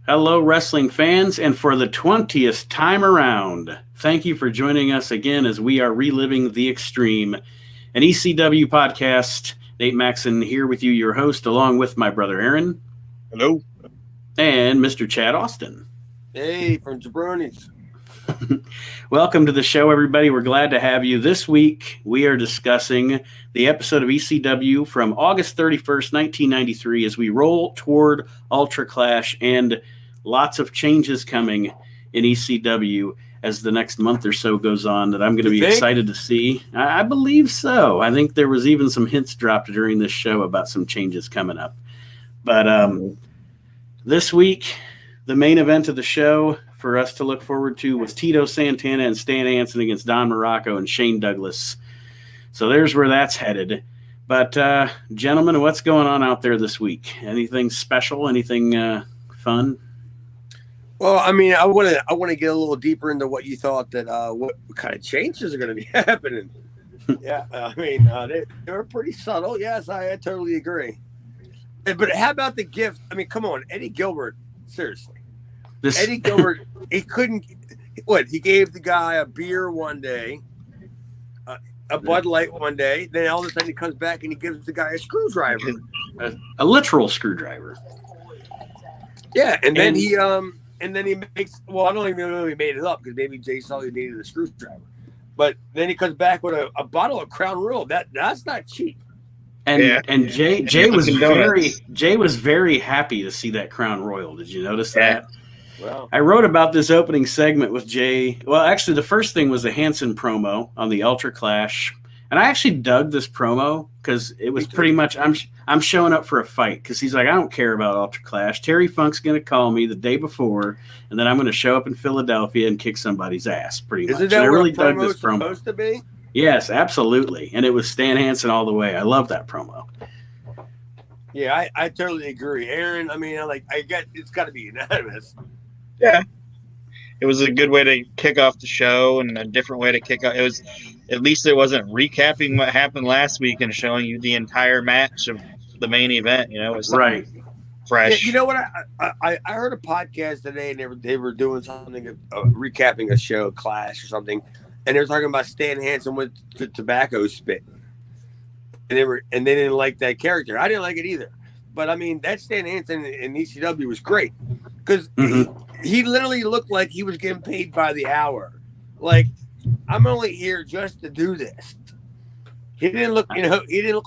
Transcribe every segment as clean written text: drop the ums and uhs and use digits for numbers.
Hello, wrestling fans, and for the 20th time around, thank you for joining us again as we are reliving the extreme, an ECW podcast. Nate Maxon here with you, your host, along with my brother Aaron. Hello. And Mr. Chad Austin. Hey, from Jabronis. Welcome to the show, everybody. We're glad to have you. This week, we are discussing the episode of ECW from August 31st, 1993, as we roll toward Ultra Clash and lots of changes coming in ECW as the next month or so goes on that I'm going to be excited to see. I believe so. I think there was even some hints dropped during this show about some changes coming up. But this week, the main event of the show for us to look forward to was Tito Santana and Stan Hansen against Don Morocco and Shane Douglas. So there's where that's headed. But, gentlemen, what's going on out there this week? Anything special? Anything fun? Well, I mean, I want to get a little deeper into what you thought that what kind of changes are going to be happening. Yeah, I mean, they were pretty subtle. Yes, I totally agree. But how about the gift? I mean, come on, Eddie Gilbert. Seriously, Eddie Gilbert. He couldn't. What he gave the guy a beer one day, a Bud Light one day. Then all of a sudden he comes back and he gives the guy a screwdriver, a literal screwdriver. Yeah, and then he makes. Well, I don't even know if he made it up because maybe Jay Sully needed a screwdriver. But then he comes back with a bottle of Crown Royal. That's not cheap. And Jay was very happy to see that Crown Royal. Did you notice that? Well, I wrote about this opening segment with Jay. Well, actually, the first thing was the Hansen promo on the Ultra Clash, and I actually dug this promo because it was pretty much I'm showing up for a fight because he's like, I don't care about Ultra Clash. Terry Funk's going to call me the day before, and then I'm going to show up in Philadelphia and kick somebody's ass. Pretty much. Isn't that and I what really a dug promo this is promo. supposed to be? Yes, absolutely. And it was Stan Hansen all the way. I love that promo. Yeah, I totally agree. Aaron, I mean, I get it's got to be unanimous. Yeah. It was a good way to kick off the show and a different way to kick off. It was, at least it wasn't recapping what happened last week and showing you the entire match of the main event. You know, it was right. Fresh. Yeah, you know what? I heard a podcast today and they were doing something, recapping a show, Clash or something. And they were talking about Stan Hansen with the tobacco spit, and they didn't like that character. I didn't like it either, but I mean that Stan Hansen in ECW was great because he literally looked like he was getting paid by the hour. Like, I'm only here just to do this. He didn't look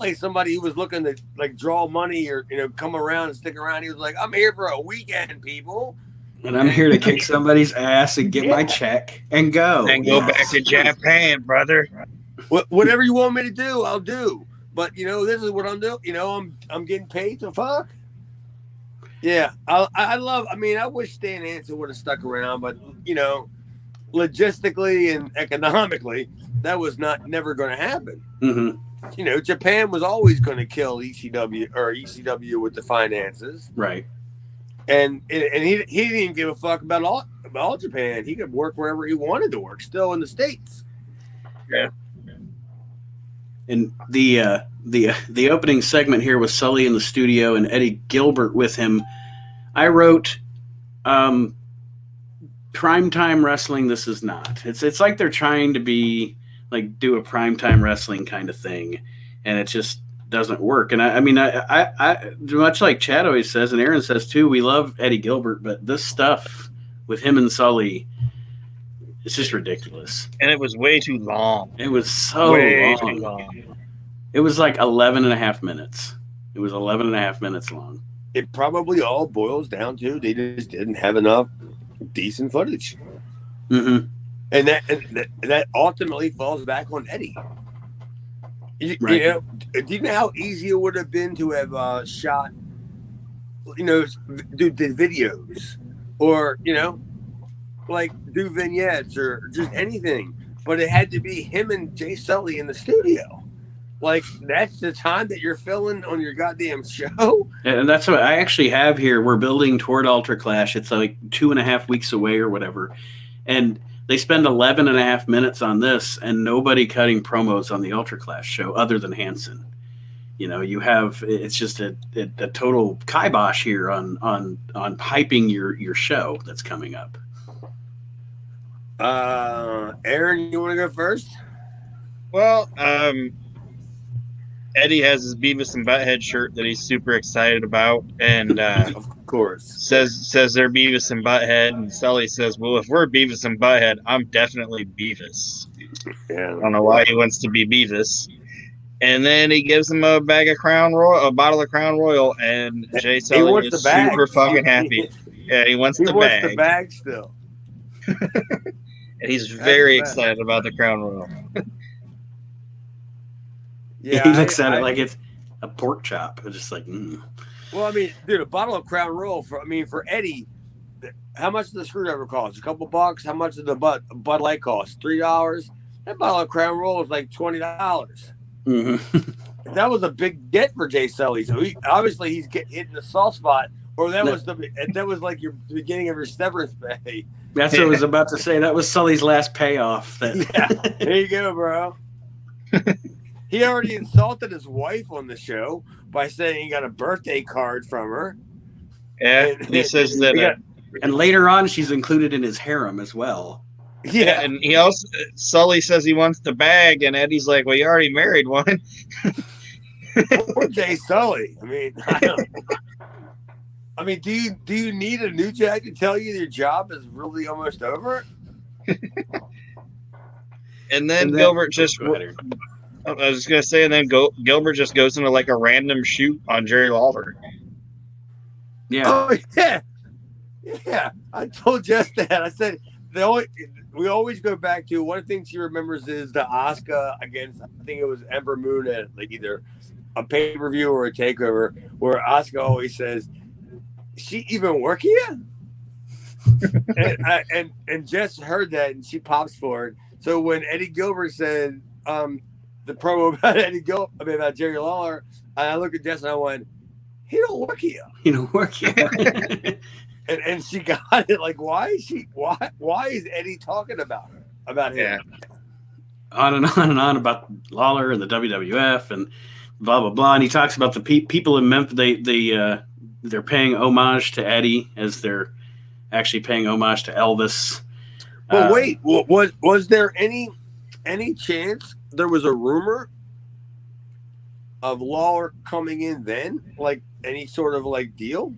like somebody who was looking to like draw money or come around and stick around. He was like, I'm here for a weekend, people. And I'm here to kick somebody's ass and get my check and go. And go back to Japan, brother. Whatever you want me to do, I'll do. But this is what I'm doing. I'm getting paid to fuck. Yeah, I mean, I wish Stan Hansen would have stuck around, but logistically and economically, that was never going to happen. Mm-hmm. Japan was always going to kill ECW with the finances, right? And he didn't give a fuck about all Japan. He could work wherever he wanted to work, still in the States. Yeah. And the opening segment here was Sully in the studio and Eddie Gilbert with him. I wrote, primetime wrestling. This is not. It's like they're trying to be like do a primetime wrestling kind of thing, and it just doesn't work. And I mean, I much like Chad always says, and Aaron says too, we love Eddie Gilbert, but this stuff with him and Sully, it's just ridiculous. And it was way too long. It was so way long. Too long. It was like 11 and a half minutes. It was 11 and a half minutes long. It probably all boils down to they just didn't have enough decent footage. Mm-hmm. And that ultimately falls back on Eddie. Right. Do you know how easy it would have been to have shot, do the videos or, like do vignettes or just anything, but it had to be him and Jay Sully in the studio. Like, that's the time that you're filling on your goddamn show. And that's what I actually have here. We're building toward Ultra Clash. It's like 2.5 weeks away or whatever. And they spend 11 and a half minutes on this and nobody cutting promos on the Ultra Clash show other than Hansen. You have it's just a total kibosh here on hyping your show that's coming up. Aaron, you want to go first? Well, Eddie has his Beavis and Butthead shirt that he's super excited about, and Of course. says they're Beavis and Butthead, and Sully says, "Well, if we're Beavis and Butthead, I'm definitely Beavis." Yeah. I don't know why he wants to be Beavis. And then he gives him a bag of a bottle of Crown Royal, and Jay Sully wants is the bag. super fucking happy. Yeah, he wants the bag. The bag still. And he's very excited about the Crown Royal. Yeah, he looks at it like it's a pork chop. It's just like, Well, I mean, dude, a bottle of Crown Royal for Eddie, how much does the screwdriver cost? A couple bucks? How much does the Bud Light cost? $3? That bottle of Crown Royal is like $20. Mm-hmm. That was a big get for Jay Sully. So he's hitting the soft spot, or that was like the beginning of your severance pay. That's what I was about to say. That was Sully's last payoff. Yeah, there you go, bro. He already insulted his wife on the show by saying he got a birthday card from her. Yeah, he says that. And later on, she's included in his harem as well. Yeah, and he also Sully says he wants the bag, and Eddie's like, "Well, you already married one." Poor Jay Sully. I mean, do you need a new jack to tell you your job is really almost over? And then Gilbert just. I was just gonna say, and then Gilbert just goes into like a random shoot on Jerry Lawler. Yeah. Oh yeah. I told Jess that. I said we always go back to one of the things she remembers is the Asuka against, I think it was Ember Moon at like either a pay-per-view or a takeover, where Asuka always says, "She even work here?" and Jess heard that and she pops for it. So when Eddie Gilbert said the promo about Jerry Lawler, I looked at Jess and I went, "He don't work here. He don't work here." and she got it. Like, why is Eddie talking about him? Yeah. On and on and on about Lawler and the WWF and blah blah blah. And he talks about the people in Memphis. They're paying homage to Eddie as they're actually paying homage to Elvis. But wait, was there any chance there was a rumor of Lawler coming in then, like any sort of like deal?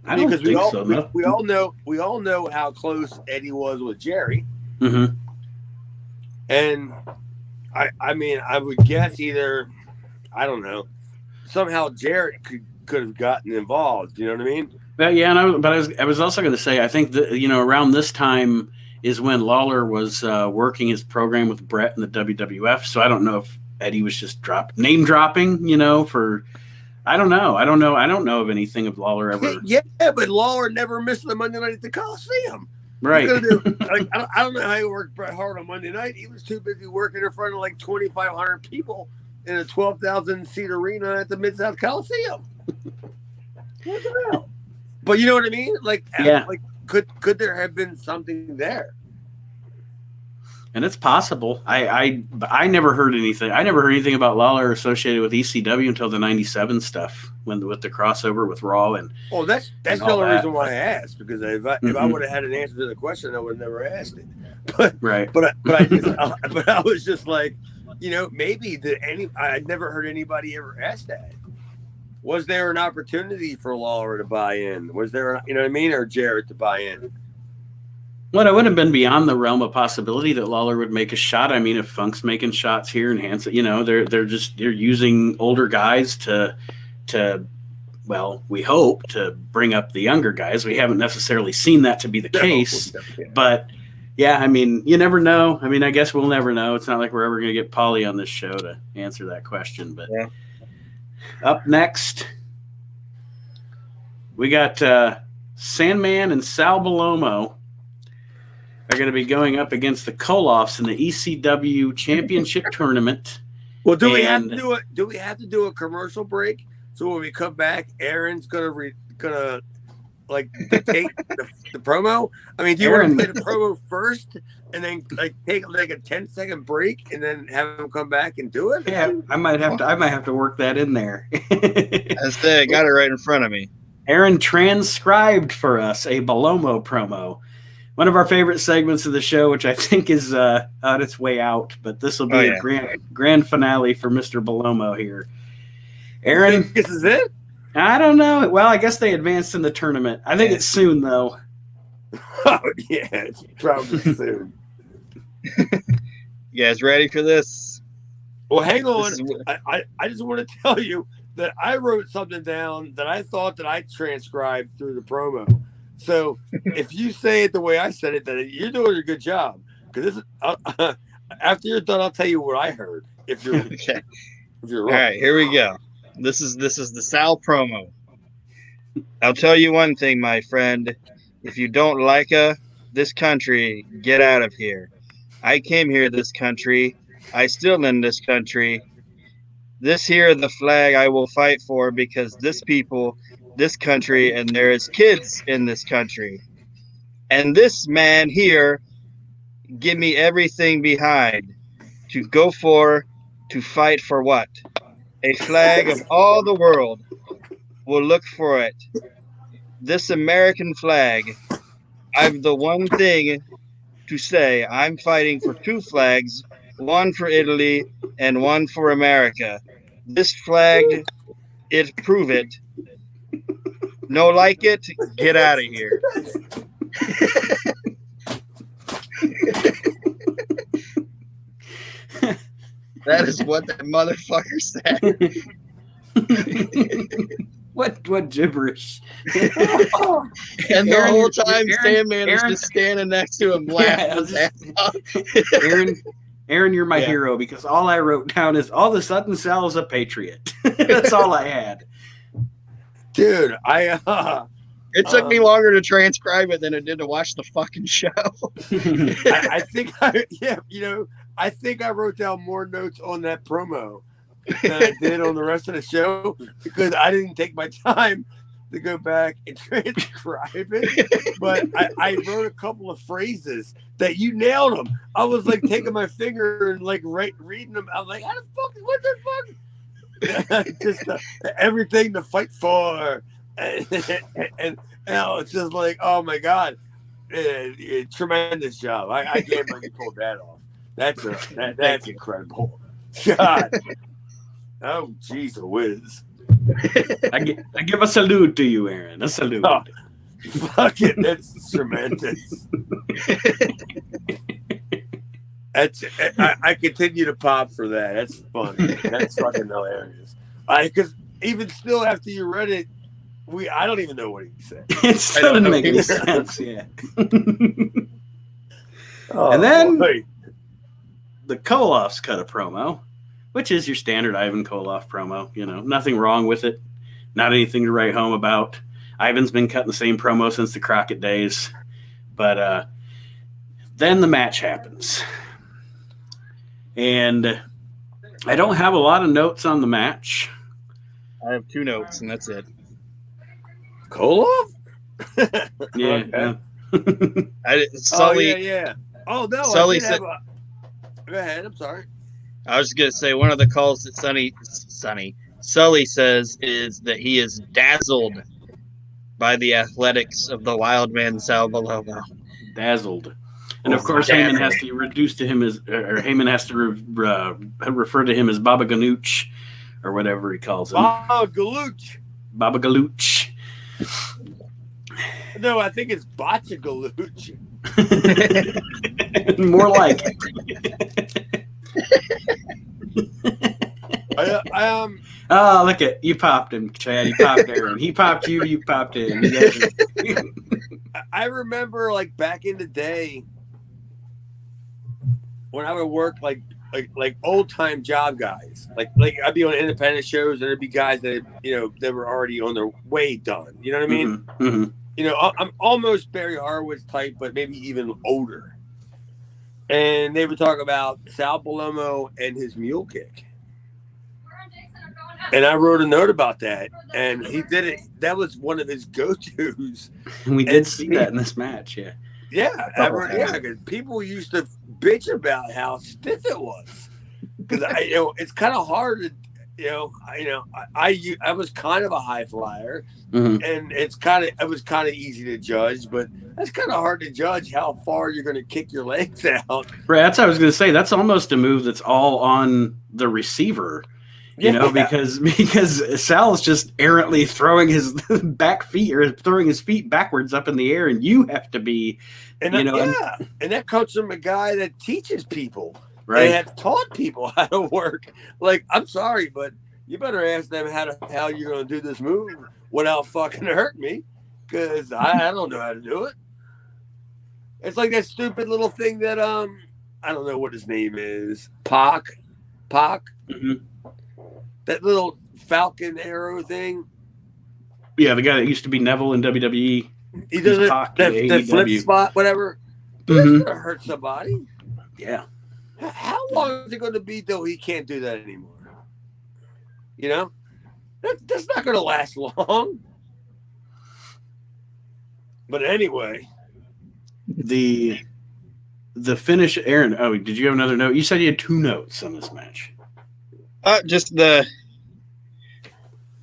I don't think so. No. We all know how close Eddie was with Jerry. Mm-hmm. And I mean, I would guess either, I don't know, somehow Jerry could have gotten involved. You know what I mean? But yeah, I was also going to say, I think that around this time is when Lawler was working his program with Brett in the WWF. So I don't know if Eddie was just name dropping, for. I don't know. I don't know of anything of Lawler ever. Yeah, but Lawler never missed the Monday night at the Coliseum. Right. I don't know how he worked Bret Hart on Monday night. He was too busy working in front of like 2,500 people in a 12,000 seat arena at the Mid-South Coliseum. What the hell? But you know what I mean? Like, yeah. Like, could there have been something there? And it's possible. I never heard anything. I never heard anything about Lawler associated with ECW until the '97 stuff, with the crossover with Raw and. Oh, that's the only reason why I asked, because if I would have had an answer to the question, I would have never asked it. But right. But I was just like, maybe I'd never heard anybody ever ask that. Was there an opportunity for Lawler to buy in? Was there, or Jarrett to buy in? Well, it would have been beyond the realm of possibility that Lawler would make a shot. I mean, if Funk's making shots here and Hanson, they're using older guys to, well, we hope to bring up the younger guys. We haven't necessarily seen that to be the case, but yeah, I mean, you never know. I mean, I guess we'll never know. It's not like we're ever going to get Paulie on this show to answer that question, but yeah. Up next, we got Sandman and Sal Balomo are going to be going up against the Koloffs in the ECW Championship Tournament. Well, do we have to do a commercial break? So when we come back, Aaron's gonna like to take the promo? I mean, do you want Aaron. to play the promo first and then like take like a 10-second break and then have him come back and do it? Yeah, I might have to work that in there. I got it right in front of me. Aaron transcribed for us a Balomo promo. One of our favorite segments of the show, which I think is on its way out, but this will be a grand finale for Mr. Balomo here. Aaron, you think this is it? I don't know. Well, I guess they advanced in the tournament. I think it's soon, though. Oh, yeah, it's probably soon. You guys ready for this? Well, hang on. I just want to tell you that I wrote something down that I thought that I transcribed through the promo. So if you say it the way I said it, then you're doing a good job. Because this is, after you're done, I'll tell you what I heard. If you're okay. If you're All wrong. right, here we go. This is the Sal promo. I'll tell you one thing, my friend. If you don't like this country, get out of here. I came here this country. I still in this country. This here the flag I will fight for because this people, this country, and there is kids in this country. And this man here give me everything behind to go for, to fight for what? A flag of all the world will look for it. This American flag, I've the one thing to say. I'm fighting for two flags, one for Italy and one for America. This flag, it prove it. No like it, get out of here. That is what that motherfucker said. What gibberish? And the whole time, Sandman is just standing next to him, laughing his ass off. Aaron, you're my hero because all I wrote down is all of a sudden Sal's a patriot. That's all I had. Dude, it took me longer to transcribe it than it did to watch the fucking show. I think I think I wrote down more notes on that promo than I did on the rest of the show because I didn't take my time to go back and transcribe it. But I wrote a couple of phrases that you nailed them. I was like taking my finger and like reading them. I was like, how the fuck? What the fuck? Just everything to fight for, and it's just like, oh my god, tremendous job! I can't believe you pulled that off. That's incredible. God, oh jeez, a whiz! I give a salute to you, Aaron. A salute. Oh, fuck it, that's tremendous. I continue to pop for that. That's funny. That's fucking hilarious. Because even still after you read it, I don't even know what he said. It still didn't make any sense. Yeah. And then the Koloffs cut a promo, which is your standard Ivan Koloff promo. You know, nothing wrong with it. Not anything to write home about. Ivan's been cutting the same promo since the Crockett days. But then the match happens. And I don't have a lot of notes on the match. I have 2 notes, and that's it. Koloff? Yeah. Sully, yeah. Oh, no. Sully said, go ahead. I'm sorry. I was just going to say one of the calls that Sully says is that he is dazzled by the athletics of the wild man Sal Balomo. Dazzled. And of course, Heyman has to reduce to him as, or Heyman has to refer to him as Baba Ganoush, or whatever he calls him. Baba Galooch. Baba Galooch. No, I think it's Botcha Galooch. More like it. Oh, look at you popped him, Chad. You popped Aaron. He popped you. You popped him. I remember, like back in the day, when I would work like old time job guys, like I'd be on independent shows, and there'd be guys that that were already on their way done. You know what I mean? Mm-hmm. Mm-hmm. You know, I'm almost Barry Horowitz type, but maybe even older. And they would talk about Sal Balomo and his mule kick. And I wrote a note about that, and he did it. That was one of his go-tos. And we did see that in this match, yeah. Yeah, because people used to bitch about how stiff it was. Because it's kind of hard to, I was kind of a high flyer, and it was kind of easy to judge, but that's kind of hard to judge how far you're going to kick your legs out. Right, that's what I was going to say. That's almost a move that's all on the receiver. Because Sal's just errantly throwing his back feet or throwing his feet backwards up in the air, and you have to be, and that comes from a guy that teaches people, right? And have taught people how to work. Like, I'm sorry, but you better ask them how you're going to do this move without fucking hurting me, because I don't know how to do it. It's like that stupid little thing that I don't know what his name is, Pac. Mm-hmm. That little Falcon arrow thing. Yeah, the guy that used to be Neville in WWE. He does the flip spot, whatever. That's going to hurt somebody. Yeah. How long is it going to be till he can't do that anymore? That's not going to last long. But anyway. The finish, Aaron. Oh, did you have another note? You said you had 2 notes on this match. Just the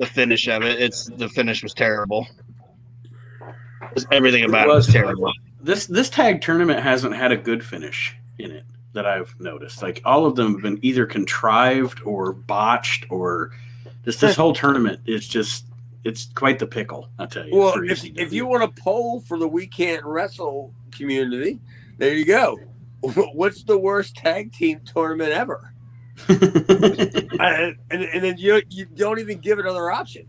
finish of it. The finish was terrible. Everything about it was terrible. This tag tournament hasn't had a good finish in it that I've noticed. Like, all of them have been either contrived or botched, or just this whole tournament it's quite the pickle, I'll tell you. Well, if you want to poll for the We Can't Wrestle community, there you go. What's the worst tag team tournament ever? and then you don't even give another option.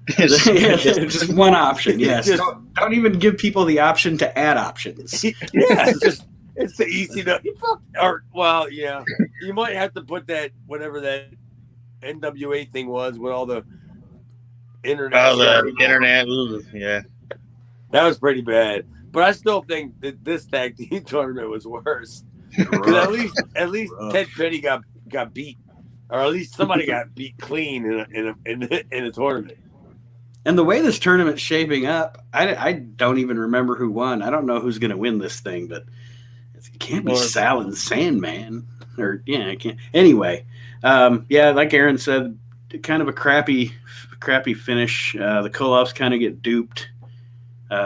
Just one option. Yes. Don't even give people the option to add options. Yeah, it's the easy to you might have to put that whatever that NWA thing was with all the internet. Oh, the internet. Yeah, that was pretty bad. But I still think that this tag team tournament was worse. Because at least Ted Petty got beat, or at least somebody got beat clean in a tournament. And the way this tournament's shaping up, I don't even remember who won. I don't know who's going to win this thing, but it can't be Sal and Sandman. I can't. Anyway, like Aaron said, kind of a crappy finish. The Koloffs kind of get duped.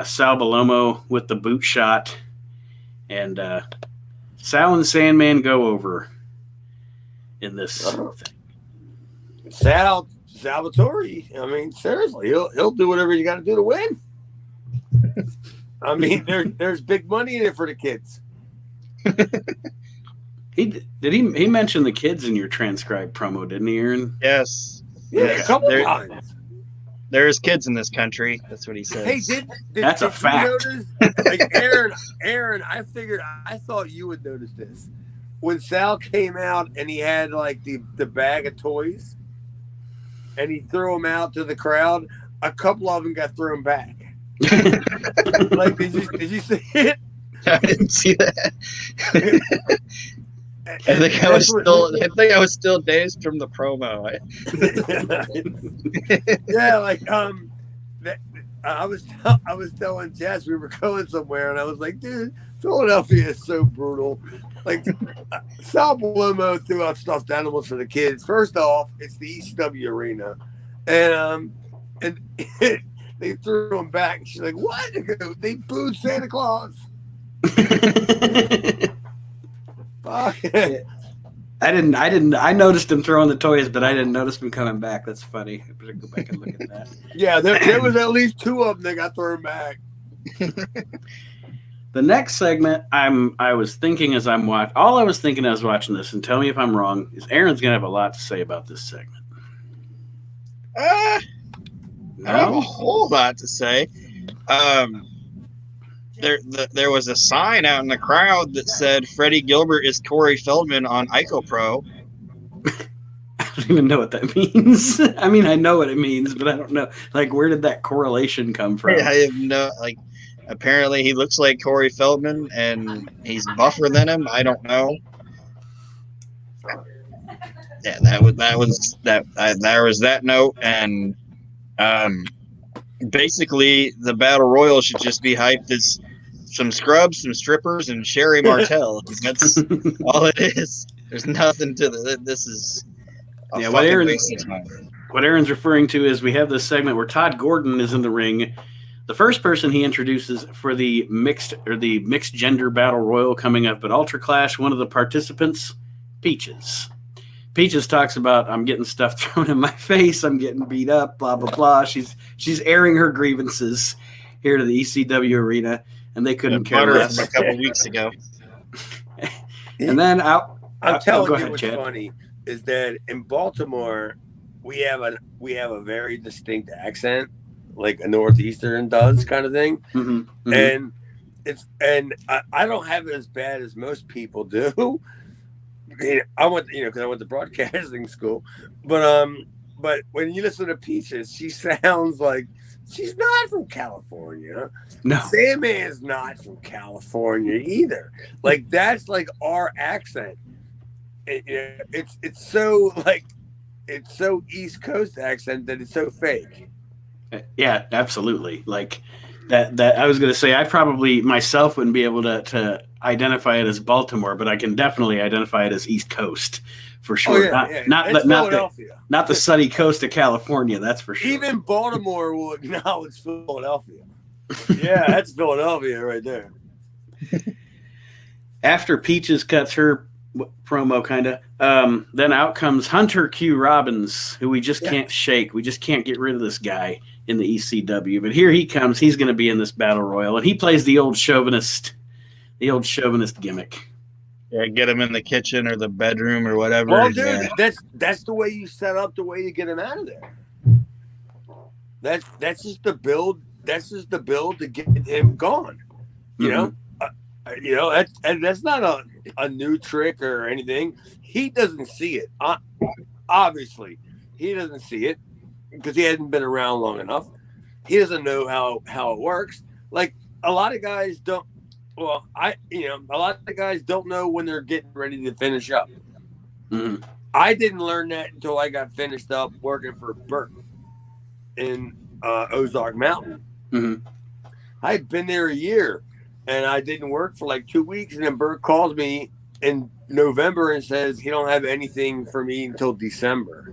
Sal Balomo with the boot shot, and Sal and Sandman go over in this thing. Salvatore, I mean, seriously, he'll do whatever you got to do to win. I mean, there's big money in it for the kids. He mentioned the kids in your transcribed promo, didn't he, Aaron? Yes. Yeah, a couple times. There's kids in this country. That's what he said. Hey, that's a fact. You notice, like, Aaron, I thought you would notice this. When Sal came out and he had like the bag of toys and he threw them out to the crowd, a couple of them got thrown back. Like, did you see it? I didn't see that. I think I was still dazed from the promo. Yeah, like I was telling Jess we were going somewhere, and I was like, dude, Philadelphia is so brutal. Like, Sal Balomo threw out stuffed animals for the kids. First off, it's the ECW arena, and they threw them back. She's like, what? They booed Santa Claus. Fuck. I noticed him throwing the toys, but I didn't notice him coming back. That's funny. I better go back and look at that. Yeah, there was at least 2 of them that got thrown back. The next segment, I was thinking as I was watching this, and tell me if I'm wrong, is Aaron's gonna have a lot to say about this segment. I have a whole lot to say. There was a sign out in the crowd that said Freddie Gilbert is Corey Feldman on IcoPro. I don't even know what that means. I mean, I know what it means, but I don't know. Like, where did that correlation come from? I have no, like, apparently he looks like Corey Feldman and he's buffer than him. I don't know. Yeah, there was that note, and basically the battle royal should just be hyped as some scrubs, some strippers, and Sherry Martell. That's all it is. There's nothing to this is a fucking waste of time. What Aaron's referring to is we have this segment where Todd Gordon is in the ring. The first person he introduces for the mixed gender battle royal coming up at Ultra Clash, one of the participants, Peaches. Peaches talks about, I'm getting stuff thrown in my face, I'm getting beat up, blah blah blah. She's airing her grievances here to the ECW arena, and they couldn't care less. From a couple weeks ago. And then I'm telling you, what's Chad. funny is that in Baltimore we have a very distinct accent, like a Northeastern does, kind of thing. Mm-hmm. And I don't have it as bad as most people do. I went to broadcasting school, but when you listen to Peaches, she sounds like she's not from California. No, Sandman's not from California either. Like that's like our accent. It's so like it's so East Coast accent that it's so fake. Yeah, absolutely. Like that I was going to say, I probably myself wouldn't be able to identify it as Baltimore, but I can definitely identify it as East Coast for sure. Not the sunny coast of California, that's for sure. Even Baltimore will acknowledge Philadelphia. Yeah, that's Philadelphia right there. After Peaches cuts her promo, kind of, then out comes Hunter Q. Robbins, who we just can't shake. We just can't get rid of this guy in the ECW. But here he comes. He's going to be in this battle royal, and he plays the old chauvinist gimmick. Yeah, get him in the kitchen or the bedroom or whatever. Well, dude, that's the way you set up the way you get him out of there. That's just the build. That's just the build to get him gone. You know, that's not a new trick or anything. He doesn't see it. Obviously, he doesn't see it because he hasn't been around long enough. He doesn't know how it works. Like a lot of guys don't. Well, a lot of guys don't know when they're getting ready to finish up. Mm-hmm. I didn't learn that until I got finished up working for Burt in Ozark Mountain. Mm-hmm. I'd been there a year, and I didn't work for like 2 weeks, and then Burt calls me in November and says he don't have anything for me until December.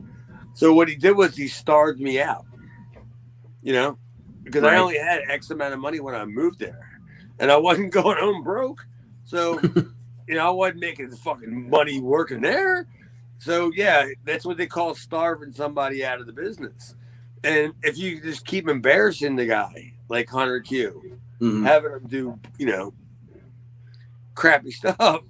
So what he did was he starved me out, because I only had X amount of money when I moved there. And I wasn't going home broke. So, I wasn't making fucking money working there. So, yeah, that's what they call starving somebody out of the business. And if you just keep embarrassing the guy, like Hunter Q, having him do, crappy stuff.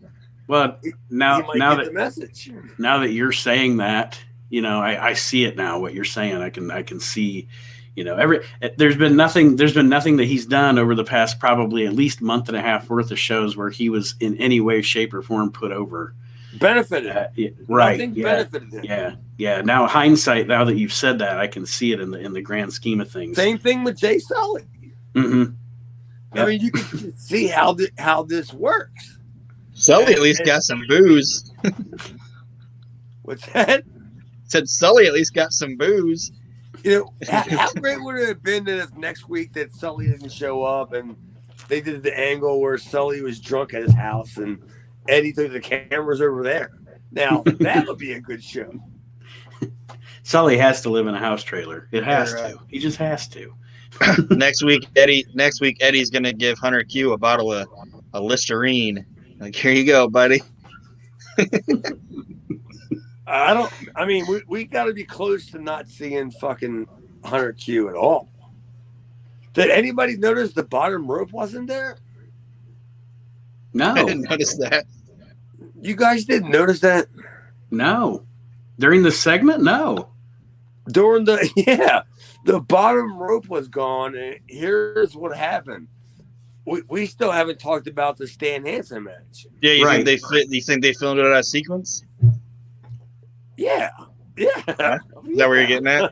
Well, now that the message. Now that you're saying that, I see it now. What you're saying, I can see. There's been nothing that he's done over the past probably at least month and a half worth of shows where he was in any way, shape, or form put over. Benefited. Right. Nothing benefited him. Yeah. Now hindsight, now that you've said that, I can see it in the grand scheme of things. Same thing with Jay Sully. Mm-hmm. Yep. I mean, you can just see how this works. Sully at least got some booze. What's that? Said Sully at least got some booze. How great would it have been that if next week that Sully didn't show up and they did the angle where Sully was drunk at his house and Eddie took the cameras over there. Now, that would be a good show. Sully has to live in a house trailer. It has to. He just has to. Next week, Eddie's going to give Hunter Q a bottle of Listerine. Like, here you go, buddy. We got to be close to not seeing fucking Hunter Q at all. Did anybody notice the bottom rope wasn't there? No. I didn't notice that. You guys didn't notice that? No. During the segment? No. During the bottom rope was gone, and here's what happened. We still haven't talked about the Stan Hansen match. Yeah, you think they filmed it out of sequence? Yeah. Is that where you're getting at?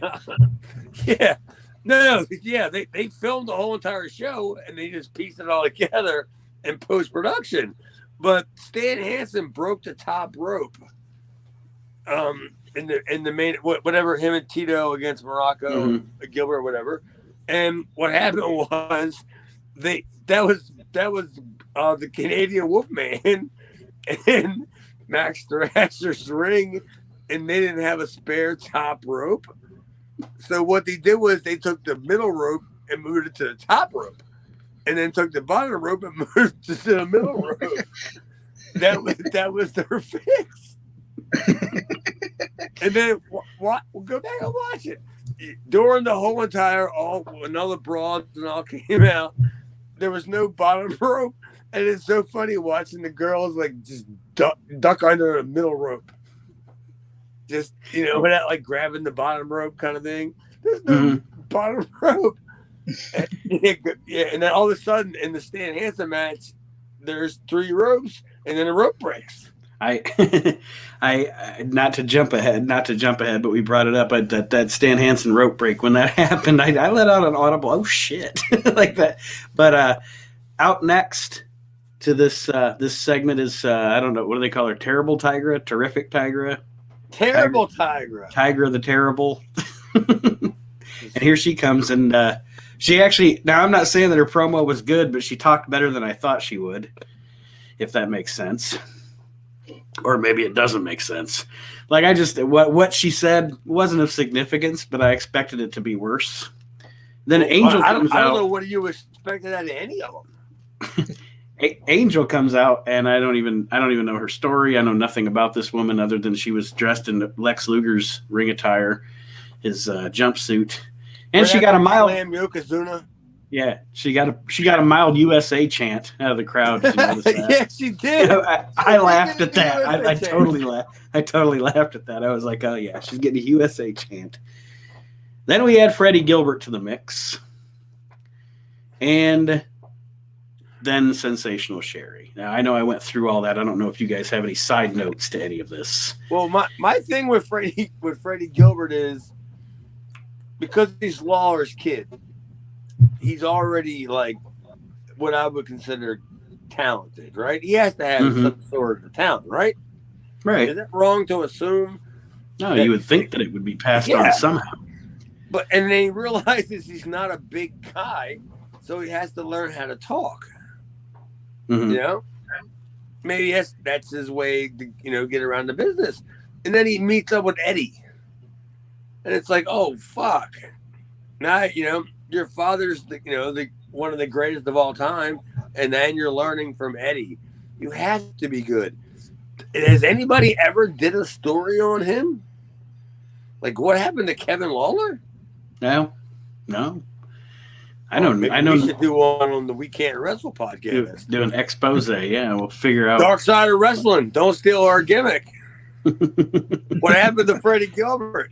Yeah. No. Yeah, they filmed the whole entire show, and they just pieced it all together in post-production. But Stan Hansen broke the top rope. in the main whatever, him and Tito against Morocco, Gilbert, whatever. And what happened was that was the Canadian Wolfman and Max Thrasher's ring, and they didn't have a spare top rope. So what they did was they took the middle rope and moved it to the top rope, and then took the bottom rope and moved it to the middle rope. That was their fix. And then go back and watch it. During the whole entire when all the broads and all came out, there was no bottom rope, and it's so funny watching the girls like just duck under a middle rope, just without like grabbing the bottom rope kind of thing. There's no bottom rope, and then all of a sudden in the Stan Hansen match, there's 3 ropes, and then the rope breaks. I not to jump ahead, but we brought it up at that Stan Hansen rope break. When that happened, I let out an audible, oh shit, like that. But out next to this segment is I don't know, what do they call her? Terrible Tigra, Terrific Tigra, Terrible Tigra, Tigra the Terrible. And here she comes, and she actually, now I'm not saying that her promo was good, but she talked better than I thought she would, if that makes sense. Or maybe it doesn't make sense. Like what she said wasn't of significance, but I expected it to be worse. Then Angel comes out. I don't know what you expected out of any of them. Angel comes out, and I don't even know her story. I know nothing about this woman other than she was dressed in Lex Luger's ring attire, his jumpsuit, and she got a mild Yokozuna. Yeah, she got a mild USA chant out of the crowd. Did you notice that? Yeah, she did. I laughed at that. I totally laughed. I totally laughed at that. I was like, oh yeah, she's getting a USA chant. Then we add Freddie Gilbert to the mix, and then Sensational Sherry. Now I know I went through all that. I don't know if you guys have any side notes to any of this. Well, my thing with Freddie Gilbert is because he's Lawler's kid. He's already like what I would consider talented, right? He has to have some sort of talent, right? Right. Is it wrong to assume? No, you would think that it would be passed on somehow. And then he realizes he's not a big guy, so he has to learn how to talk. Maybe that's his way to get around the business. And then he meets up with Eddie, and it's like, oh fuck, now your father's the one of the greatest of all time, and then you're learning from Eddie. You have to be good. Has anybody ever did a story on him? Like what happened to Kevin Lawler? No. I know. We should do one on the We Can't Wrestle podcast. Do an expose. Yeah, we'll figure out. Dark Side of Wrestling. Don't steal our gimmick. What happened to Freddie Gilbert?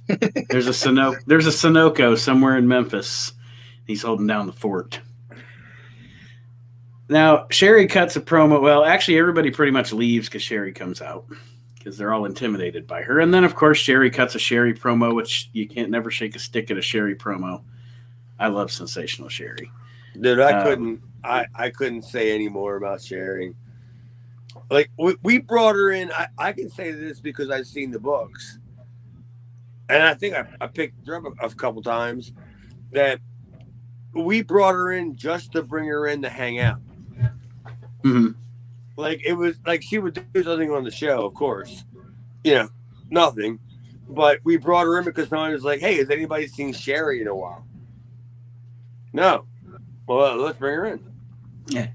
There's a Sunoco somewhere in Memphis. He's holding down the fort. Now, Sherry cuts a promo. Well, actually, everybody pretty much leaves because Sherry comes out because they're all intimidated by her. And then, of course, Sherry cuts a Sherry promo, which you can't never shake a stick at a Sherry promo. I love Sensational Sherry. Dude, I couldn't say any more about Sherry. Like, we brought her in. I can say this because I've seen the books. And I think I picked her up a couple times, that we brought her in just to bring her in to hang out. Like it was like she would do something on the show, of course. Nothing. But we brought her in because someone was like, hey, has anybody seen Sherry in a while? No. Well, let's bring her in. Yeah.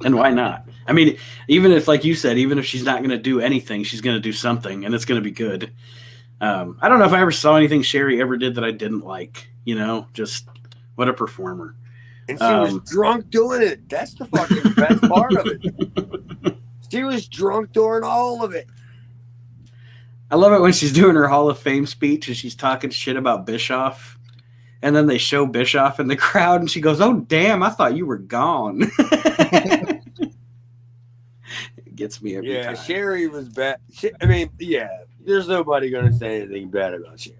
And why not? I mean, even if, like you said, even if she's not going to do anything, she's going to do something, and it's going to be good. I don't know if I ever saw anything Sherry ever did that I didn't like. Just what a performer. And she was drunk doing it. That's the fucking best part of it. She was drunk during all of it. I love it when she's doing her Hall of Fame speech and she's talking shit about Bischoff. And then they show Bischoff in the crowd and she goes, oh, damn, I thought you were gone. It gets me every time. Yeah, Sherry was bad. There's nobody going to say anything bad about Sherry.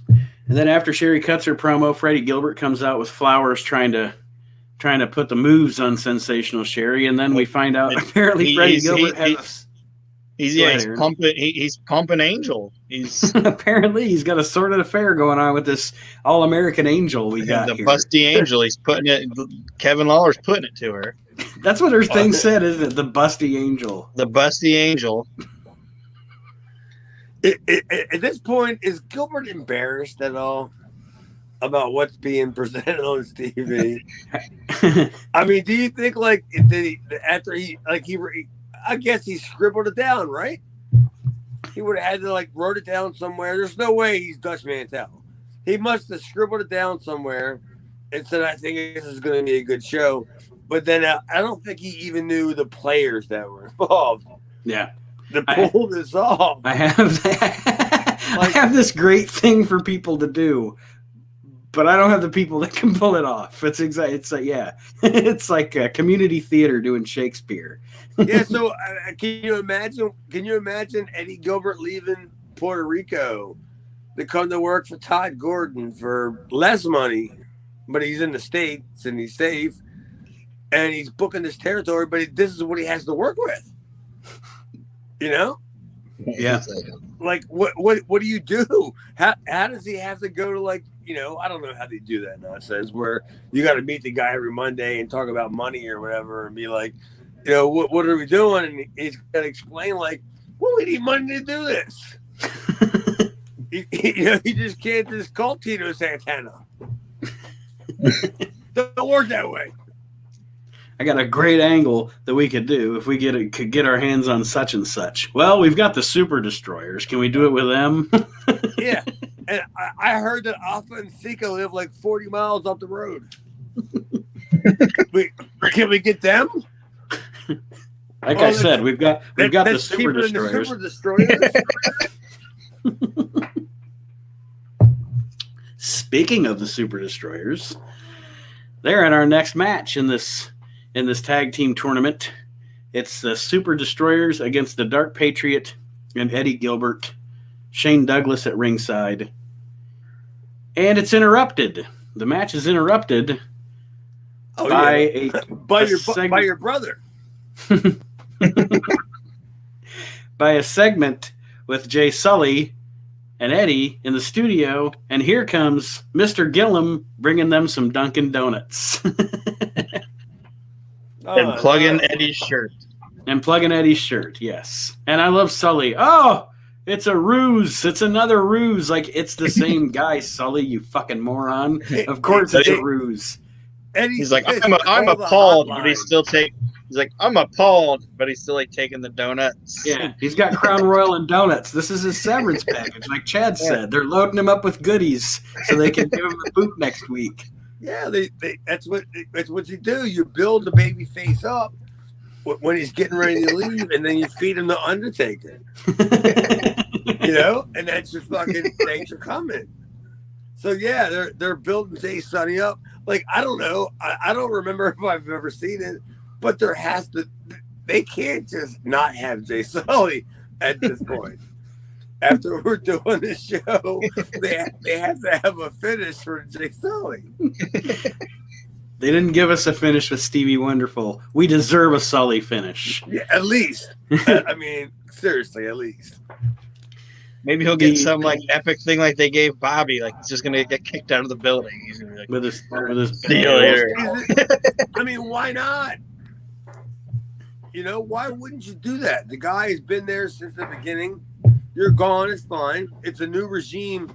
And then after Sherry cuts her promo, Freddie Gilbert comes out with flowers trying to put the moves on Sensational Sherry. And then we find out apparently Freddie Gilbert has... He's pumping. He's pumping Angel. He's apparently he's got a sordid affair going on with this all-American Angel we got the here. busty Angel. He's putting it. Kevin Lawler's putting it to her. That's what her thing said, isn't it? The busty Angel. The busty Angel. At this point, is Gilbert embarrassed at all about what's being presented on his TV? I mean, do you think like after I guess he scribbled it down, right? He would have had to like wrote it down somewhere. There's no way he's Dutch Mantel. He must have scribbled it down somewhere and said, "I think this is going to be a good show." But then I don't think he even knew the players that were involved. Yeah. To pull this off. I have this great thing for people to do, but I don't have the people that can pull it off. It's like a community theater doing Shakespeare. Yeah. So can you imagine Eddie Gilbert leaving Puerto Rico to come to work for Todd Gordon for less money, but he's in the States and he's safe and he's booking this territory, but this is what he has to work with. You know? Yeah. Like what do you do? How does he have to go to like, you know, I don't know how they do that nonsense where you got to meet the guy every Monday and talk about money or whatever and be like, you know, what are we doing? And he's got to explain like, well, we need money to do this. You just can't just call Tito Santana. Don't work that way. I got a great angle that we could do if we could get our hands on such and such. Well, we've got the Super Destroyers. Can we do it with them? Yeah. And I heard that Alpha and Sika live like 40 miles up the road. Can we get them? Like I said, we've got the Super Destroyers. The Super Destroyers. Speaking of the Super Destroyers, they're in our next match in this tag team tournament. It's the Super Destroyers against the Dark Patriot and Eddie Gilbert, Shane Douglas at ringside. And it's interrupted. The match is interrupted by your brother. By a segment with Jay Sully and Eddie in the studio, and here comes Mr. Gillum bringing them some Dunkin' Donuts. And plugging Eddie's shirt. And plugging Eddie's shirt, yes. And I love Sully. Oh, it's a ruse. It's another ruse. Like, it's the same guy, Sully, you fucking moron. Of course it's a ruse. He's like, I'm appalled, but he's still taking... He's like, I'm appalled, but he's still like taking the donuts. Yeah, he's got Crown Royal and donuts. This is his severance package, like Chad said. They're loading him up with goodies so they can give him the boot next week. Yeah, that's what you do. You build the baby face up when he's getting ready to leave, and then you feed him the Undertaker. You know, and that's your fucking thanks for coming. So yeah, they're building Jay Sonny up. Like I don't know, I don't remember if I've ever seen it. But they can't just not have Jay Sully at this point. After we're doing this show, they have to have a finish for Jay Sully. They didn't give us a finish with Stevie Wonderful. We deserve a Sully finish. Yeah, at least. I mean, seriously, at least. Maybe he'll get some like epic thing like they gave Bobby. Like he's just gonna get kicked out of the building. He's gonna be like, with his see you later. I mean, why not? You know, why wouldn't you do that? The guy has been there since the beginning. You're gone. It's fine. It's a new regime.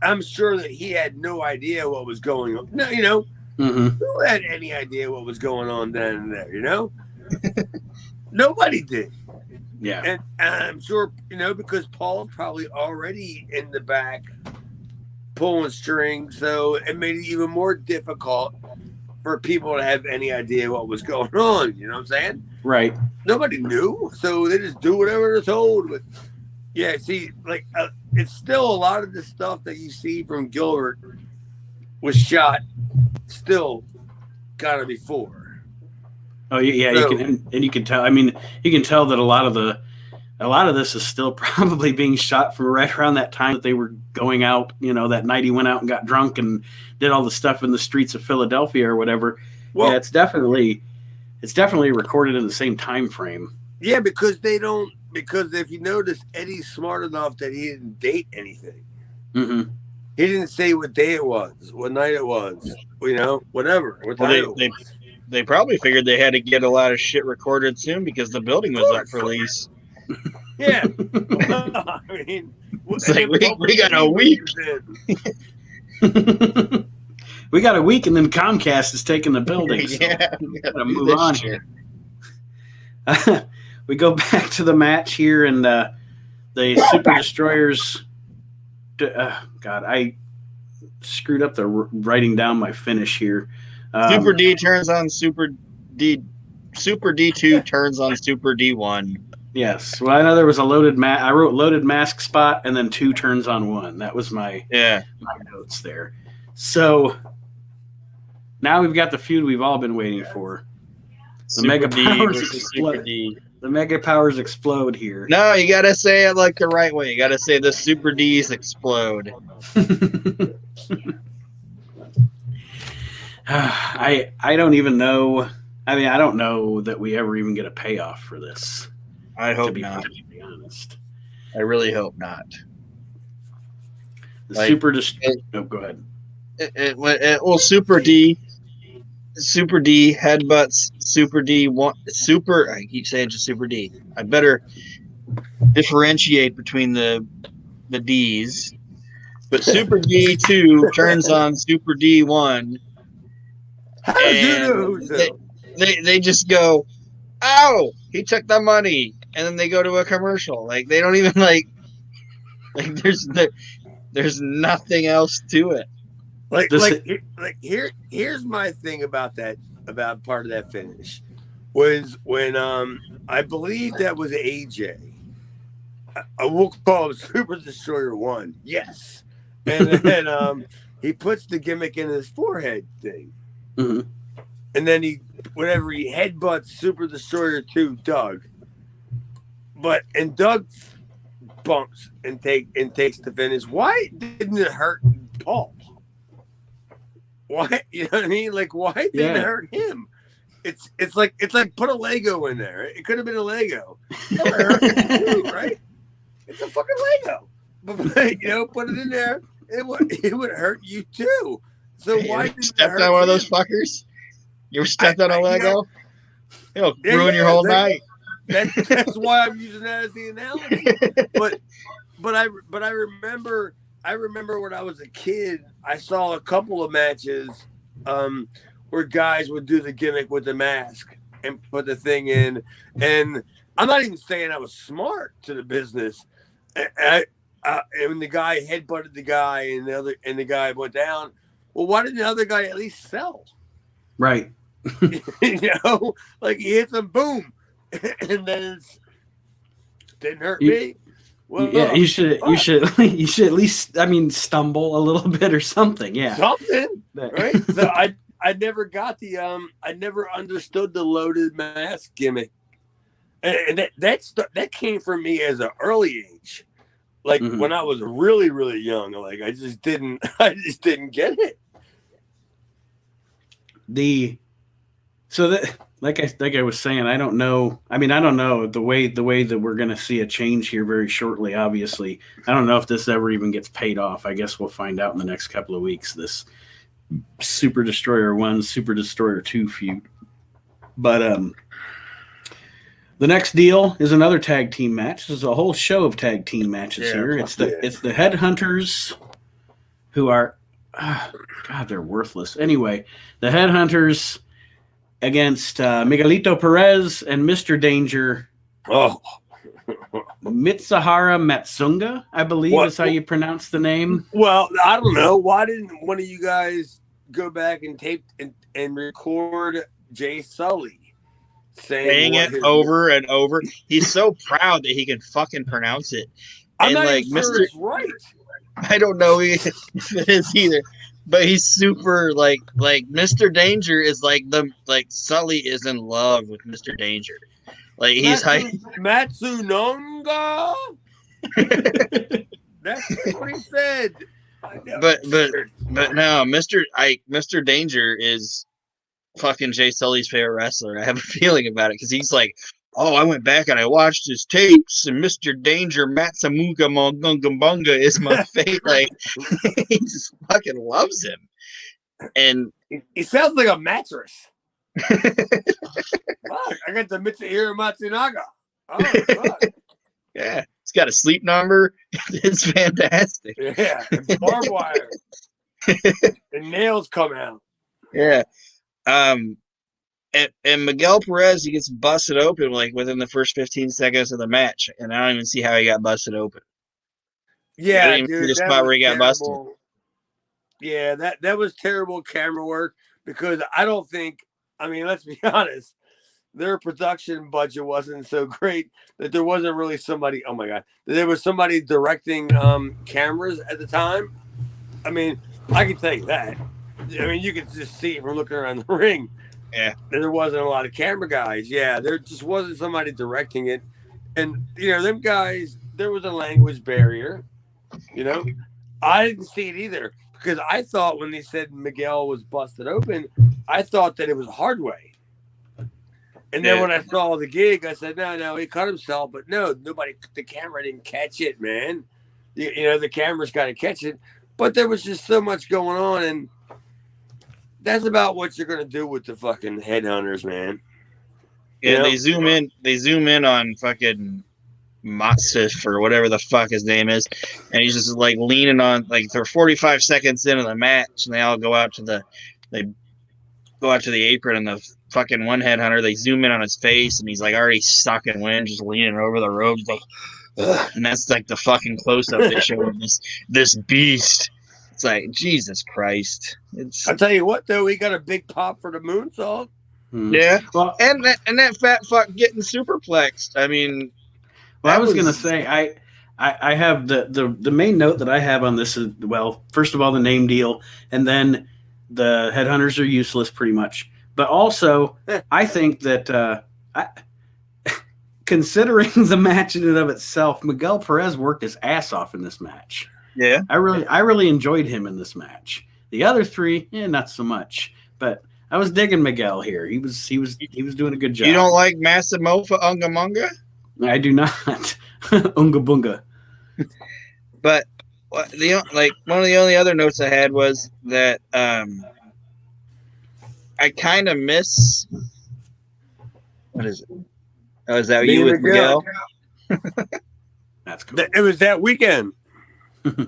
I'm sure that he had no idea what was going on. No, you know, who had any idea what was going on then and there, you know? Nobody did. Yeah. And I'm sure, you know, because Paul's probably already in the back pulling strings, so it made it even more difficult for people to have any idea what was going on. You know what I'm saying? Right. Nobody knew, so they just do whatever they're told. But yeah, see, like it's still a lot of the stuff that you see from Gilbert was shot still gotta be for. Oh yeah, so, you can tell. I mean, you can tell that a lot of this is still probably being shot from right around that time that they were going out. You know, that night he went out and got drunk and did all the stuff in the streets of Philadelphia or whatever. Well, yeah, it's definitely recorded in the same time frame. Yeah, because they don't because if you notice, Eddie's smart enough that he didn't date anything. Mm-hmm. He didn't say what day it was, what night it was, whatever. What time it was. They probably figured they had to get a lot of shit recorded soon because the building was up for lease. Yeah. I mean, it's like we got a week. We got a week, and then Comcast is taking the building. So yeah, we gotta move on here. We go back to the match here, and the Super Destroyers. God, I screwed up the writing down my finish here. Super D turns on Super D. Super D2 turns on Super D1. Yes. Well, I know there was a loaded I wrote loaded mask spot and then 2 turns on 1. That was my notes there. So now we've got the feud we've all been waiting for. The Mega Powers explode. The Mega Powers explode here. No, you gotta say it like the right way. You gotta say the Super Ds explode. I don't even know. I mean, I don't know that we ever even get a payoff for this. I hope not. To be honest, I really hope not. The Super go ahead. Well, Super D headbutts Super D1. I keep saying just Super D. I better differentiate between the Ds. But Super D2 turns on Super D1. And they just go, "Ow! He took the money," and then they go to a commercial. Like they don't even like there's nothing else to it. Here's my thing about part of that finish was when I believe that was AJ. I will call him Super Destroyer 1. Yes, and then he puts the gimmick in his forehead thing. Mm-hmm. And then he headbutts Super Destroyer 2, Doug. And Doug bumps and takes the finish. Why didn't it hurt Paul? Why, you know what I mean? Like, why didn't it hurt him? It's like put a Lego in there. It could have been a Lego. It would hurt him too, right? It's a fucking Lego. But put it in there. It would hurt you too. So why did you stepped on one of those fuckers? You ever stepped on a Lego? It'll ruin your whole night. That's why I'm using that as the analogy. But I remember when I was a kid, I saw a couple of matches where guys would do the gimmick with the mask and put the thing in. And I'm not even saying I was smart to the business. And the guy headbutted the guy, and the guy went down. Well, why didn't the other guy at least sell? Right. Like he hits him, boom, and then it didn't hurt me. Well, yeah, you should at least, stumble a little bit or something. Yeah, something, right? So I never got I never understood the loaded mask gimmick, and that came from me as an early age, like when I was really, really young. Like I just didn't get it. Like I was saying, I don't know. I don't know the way that we're going to see a change here very shortly. Obviously, I don't know if this ever even gets paid off. I guess we'll find out in the next couple of weeks. This Super Destroyer 1, Super Destroyer 2 feud. But the next deal is another tag team match. There's a whole show of tag team matches here. It's the Headhunters, who are God, they're worthless. Anyway, the Headhunters against Miguelito Perez and Mr. Danger. Oh, Mitsuhara Matsunga, I believe is how you pronounce the name. Well, I don't know. Why didn't one of you guys go back and tape and record Jay Sully saying it over and over? He's so proud that he can fucking pronounce it. I'm not even sure it's right. I don't know if it is either, but he's super like Mr. Danger is like Sully is in love with Mr. Danger. Like he's Matsunonga. That's what he said. But no, Mr. Danger is fucking Jay Sully's favorite wrestler. I have a feeling about it because he's like, oh, I went back and I watched his tapes, and Mr. Danger Matsamuka Mongungambunga is my favorite. Like, he just fucking loves him. And he sounds like a mattress. Fuck, I got the Mitsuhiro Matsunaga. Oh, fuck. Yeah, he's got a sleep number. It's fantastic. Yeah, and barbed wire. And nails come out. Yeah. And Miguel Perez, he gets busted open like within the first 15 seconds of the match, and I don't even see how he got busted open. Yeah, dude, dude, the spot where he got busted. Yeah, that was terrible camera work because I don't think. I mean, let's be honest. Their production budget wasn't so great that there wasn't really somebody. Oh my god, there was somebody directing cameras at the time. I mean, I can tell you that. I mean, you can just see from looking around the ring. Yeah, there wasn't a lot of camera guys. Yeah, there just wasn't somebody directing it, and them guys. There was a language barrier. I didn't see it either because I thought when they said Miguel was busted open, I thought that it was hard way. And then when I saw the gig, I said, no, he cut himself. But no, the camera didn't catch it, man. The camera's got to catch it. But there was just so much going on. And that's about what you're going to do with the fucking headhunters, man. Yeah, they zoom in on fucking Matsif or whatever the fuck his name is. And he's just like leaning on, like they're 45 seconds into the match. And they all go out to the apron, and the fucking one headhunter, they zoom in on his face, and he's like already stuck in wind, just leaning over the ropes, like, ugh. And that's like the fucking close up they show him, this beast. It's like, Jesus Christ! I'll tell you what, though, he got a big pop for the moonsault. Yeah, well, and that fat fuck getting superplexed. I mean, well, I was gonna say I have the main note that I have on this is, well, first of all, the name deal, and then the headhunters are useless pretty much. But also, I think that considering the match in and of itself, Miguel Perez worked his ass off in this match. Yeah, I really enjoyed him in this match. The other three, not so much. But I was digging Miguel here. He was doing a good job. You don't like Masamofa Ungamunga? I do not. Unga bunga. But one of the only other notes I had was that I kind of miss. What is it? Oh, is that you with Miguel? That's cool. It was that weekend. Go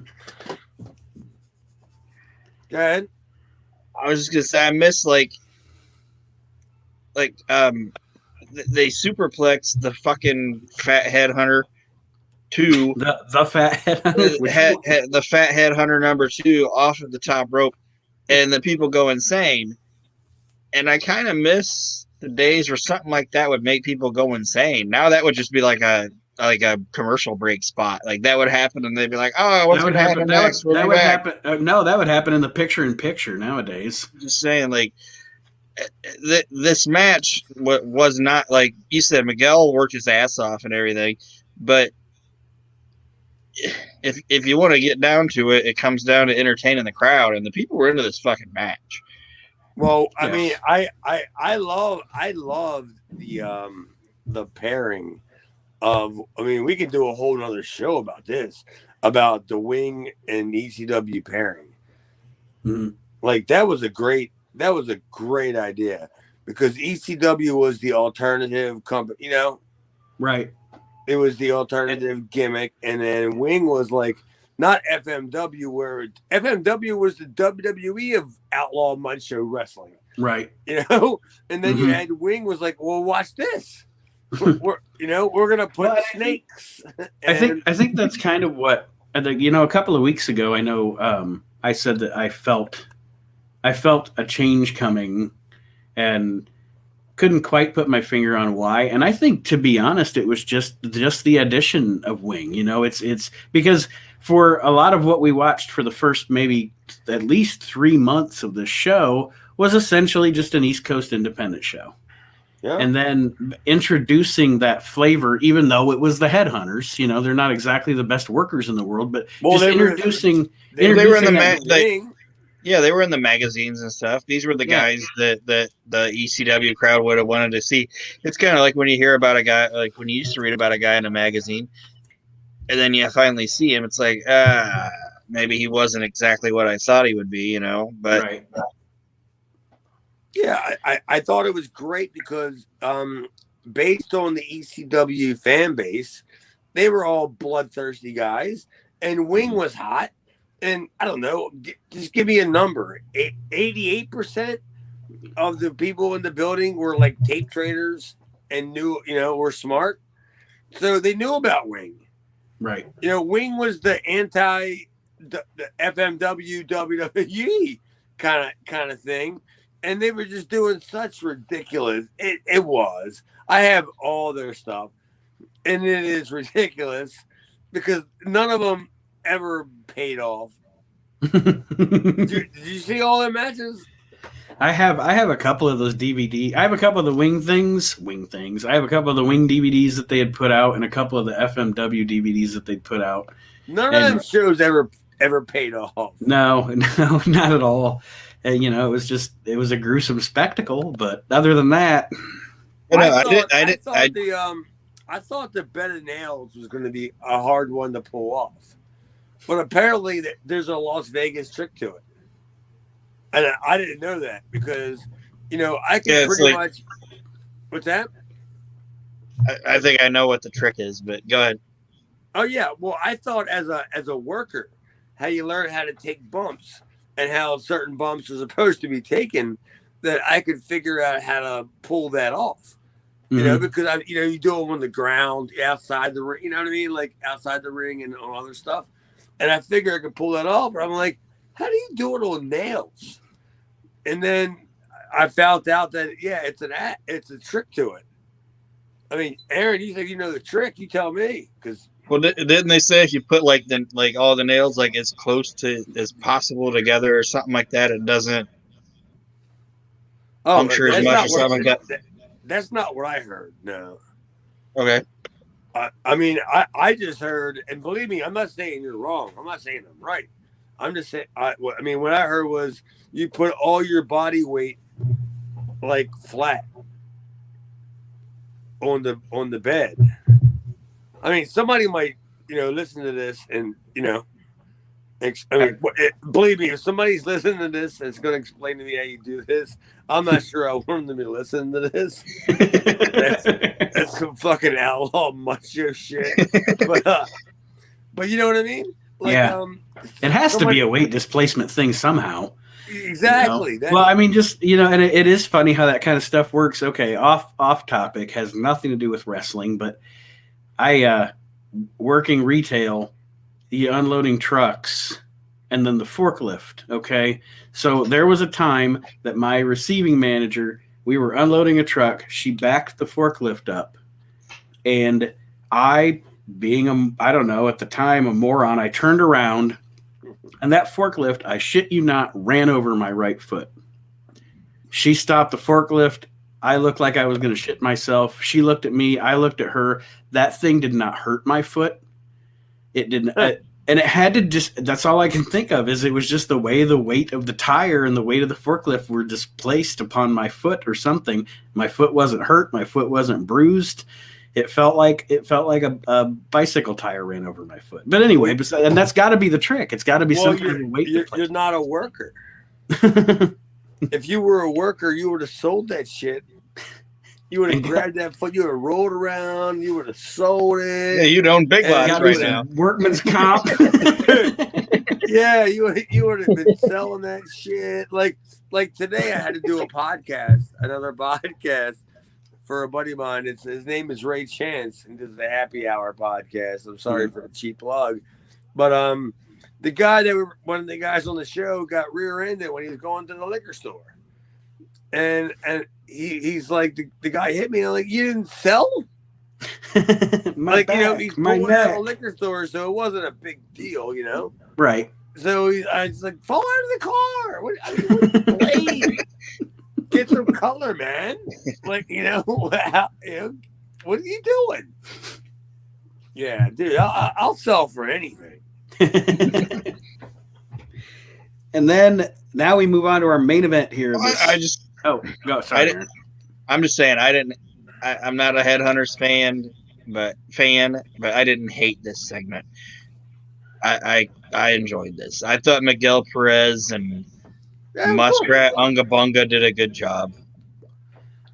ahead. I was just gonna say I miss they superplexed the fucking fat headhunter 2. The fat headhunter. The fat headhunter number 2 off of the top rope, and the people go insane. And I kind of miss the days where something like that would make people go insane. Now that would just be like a commercial break spot. Like that would happen, and they'd be like, "Oh, what's going to happen next?" That would happen. No, that would happen in the picture-in-picture nowadays. Just saying, like this match was not like you said. Miguel worked his ass off and everything, but if you want to get down to it, it comes down to entertaining the crowd, and the people were into this fucking match. Well, I mean, I love the pairing of. I mean, we could do a whole nother show about this, about the Wing and ECW pairing. Mm-hmm. Like that was a great idea because ECW was the alternative company, Right? It was the alternative gimmick, and then Wing was like. Not FMW, where FMW was the WWE of outlaw mud show wrestling, right? And then you had Wing was like, well, watch this. We're gonna put snakes. I think that's kind of what I think. A couple of weeks ago, I know I said that I felt a change coming, and couldn't quite put my finger on why. And I think, to be honest, it was just the addition of Wing. It's because. For a lot of what we watched for the first maybe at least 3 months of the show was essentially just an East Coast independent show. Yeah. And then introducing that flavor, even though it was the headhunters, they're not exactly the best workers in the world, but just introducing. They were in the match. Yeah, they were in the magazines and stuff. These were the guys that the ECW crowd would have wanted to see. It's kind of like when you hear about a guy, like when you used to read about a guy in a magazine, and then you finally see him. It's like, maybe he wasn't exactly what I thought he would be, you know. But Right. Yeah, I thought it was great because based on the ECW fan base, they were all bloodthirsty guys, and Wing was hot. And I don't know, just give me a number. 88% of the people in the building were like tape traders and knew, were smart. So they knew about Wing. Right. Wing was the the FMW WWE kind of thing. And they were just doing such ridiculous. It was. I have all their stuff. And it is ridiculous because none of them ever paid off. Did you see all their matches? I have a couple of those DVD. I have a couple of the Wing things. I have a couple of the Wing DVDs that they had put out, and a couple of the FMW DVDs that they'd put out. None of them shows ever paid off. No, not at all. And, it was a gruesome spectacle. But other than that, I thought the bed of nails was going to be a hard one to pull off. But apparently there's a Las Vegas trick to it. And I didn't know that because, I can pretty much... What's that? I think I know what the trick is, but go ahead. Oh, yeah. Well, I thought as a worker, how you learn how to take bumps and how certain bumps are supposed to be taken, that I could figure out how to pull that off. Because you do them on the ground, outside the ring, you know what I mean? Like outside the ring and on other stuff. And I figure I could pull that off. But I'm like, how do you do it on nails? And then I found out that, it's a trick to it. I mean, Aaron, you said you know the trick. You tell me. Well, didn't they say if you put like all the nails like as close to as possible together or something like that, it doesn't puncture as much or something like that? That's not what I heard. No. Okay. I mean, I just heard, and believe me, I'm not saying you're wrong. I'm not saying I'm right. I'm just saying, what I heard was you put all your body weight like flat on the bed. I mean, somebody might, listen to this and, believe me, if somebody's listening to this and it's going to explain to me how you do this, I'm not sure I want them to be listening to this. That's some fucking outlaw macho shit. But you know what I mean? Like, yeah. It has to be a weight displacement thing somehow. Exactly. Well, I mean, just, and it is funny how that kind of stuff works. Okay, off topic, has nothing to do with wrestling, but I, working retail, the unloading trucks, and then the forklift, okay? So there was a time that my receiving manager, we were unloading a truck, she backed the forklift up, and I, being I don't know, at the time, a moron, I turned around, and that forklift, I shit you not, ran over my right foot. She stopped the forklift. I looked like I was going to shit myself. She looked at me. I looked at her. That thing did not hurt my foot. It didn't. And it had to that's all I can think of is it was just the way the weight of the tire and the weight of the forklift were displaced upon my foot or something. My foot wasn't hurt. My foot wasn't bruised. It felt like a bicycle tire ran over my foot. But anyway, and that's got to be the trick. It's got to be some kind of weight. You're not a worker. If you were a worker, you would have sold that shit. You would have grabbed that foot. You would have rolled around. You would have sold it. Yeah, you'd own Big Lots right now. Workman's comp. Yeah, you would have been selling that shit. Like today, I had to do another podcast for a buddy of mine. His name is Ray Chance, and this is the Happy Hour podcast. I'm sorry for the cheap plug, but the guy one of the guys on the show got rear-ended when he was going to the liquor store, and he's like, the guy hit me. And I'm like, you didn't sell? He's going to a liquor store, so it wasn't a big deal, Right. So I was like, fall out of the car. What get some color, man. Like, what are you doing? Yeah, dude, I'll sell for anything. And then Now we move on to our main event here. Go. Sorry, Aaron. I'm just saying I'm not a Headhunters fan, but I didn't hate this segment. I enjoyed this. I thought Miguel Perez and Muskrat Unga Bunga did a good job.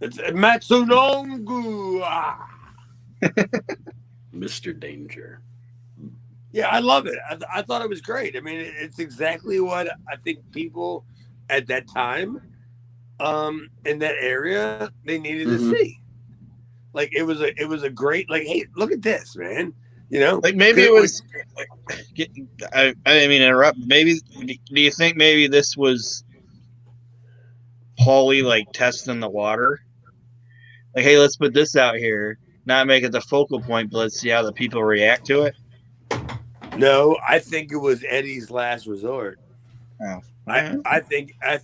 It's Matsunongu. Mr. Danger. Yeah, I love it. I thought it was great. I mean, it's exactly what I think people at that time in that area they needed to see. Like it was a great, like, hey, look at this, man. You know, like maybe it was. I mean, interrupt. Maybe do you think maybe this was Paulie like testing the water? Like, hey, let's put this out here, not make it the focal point, but let's see how the people react to it. No, I think it was Eddie's last resort. Oh, I think. I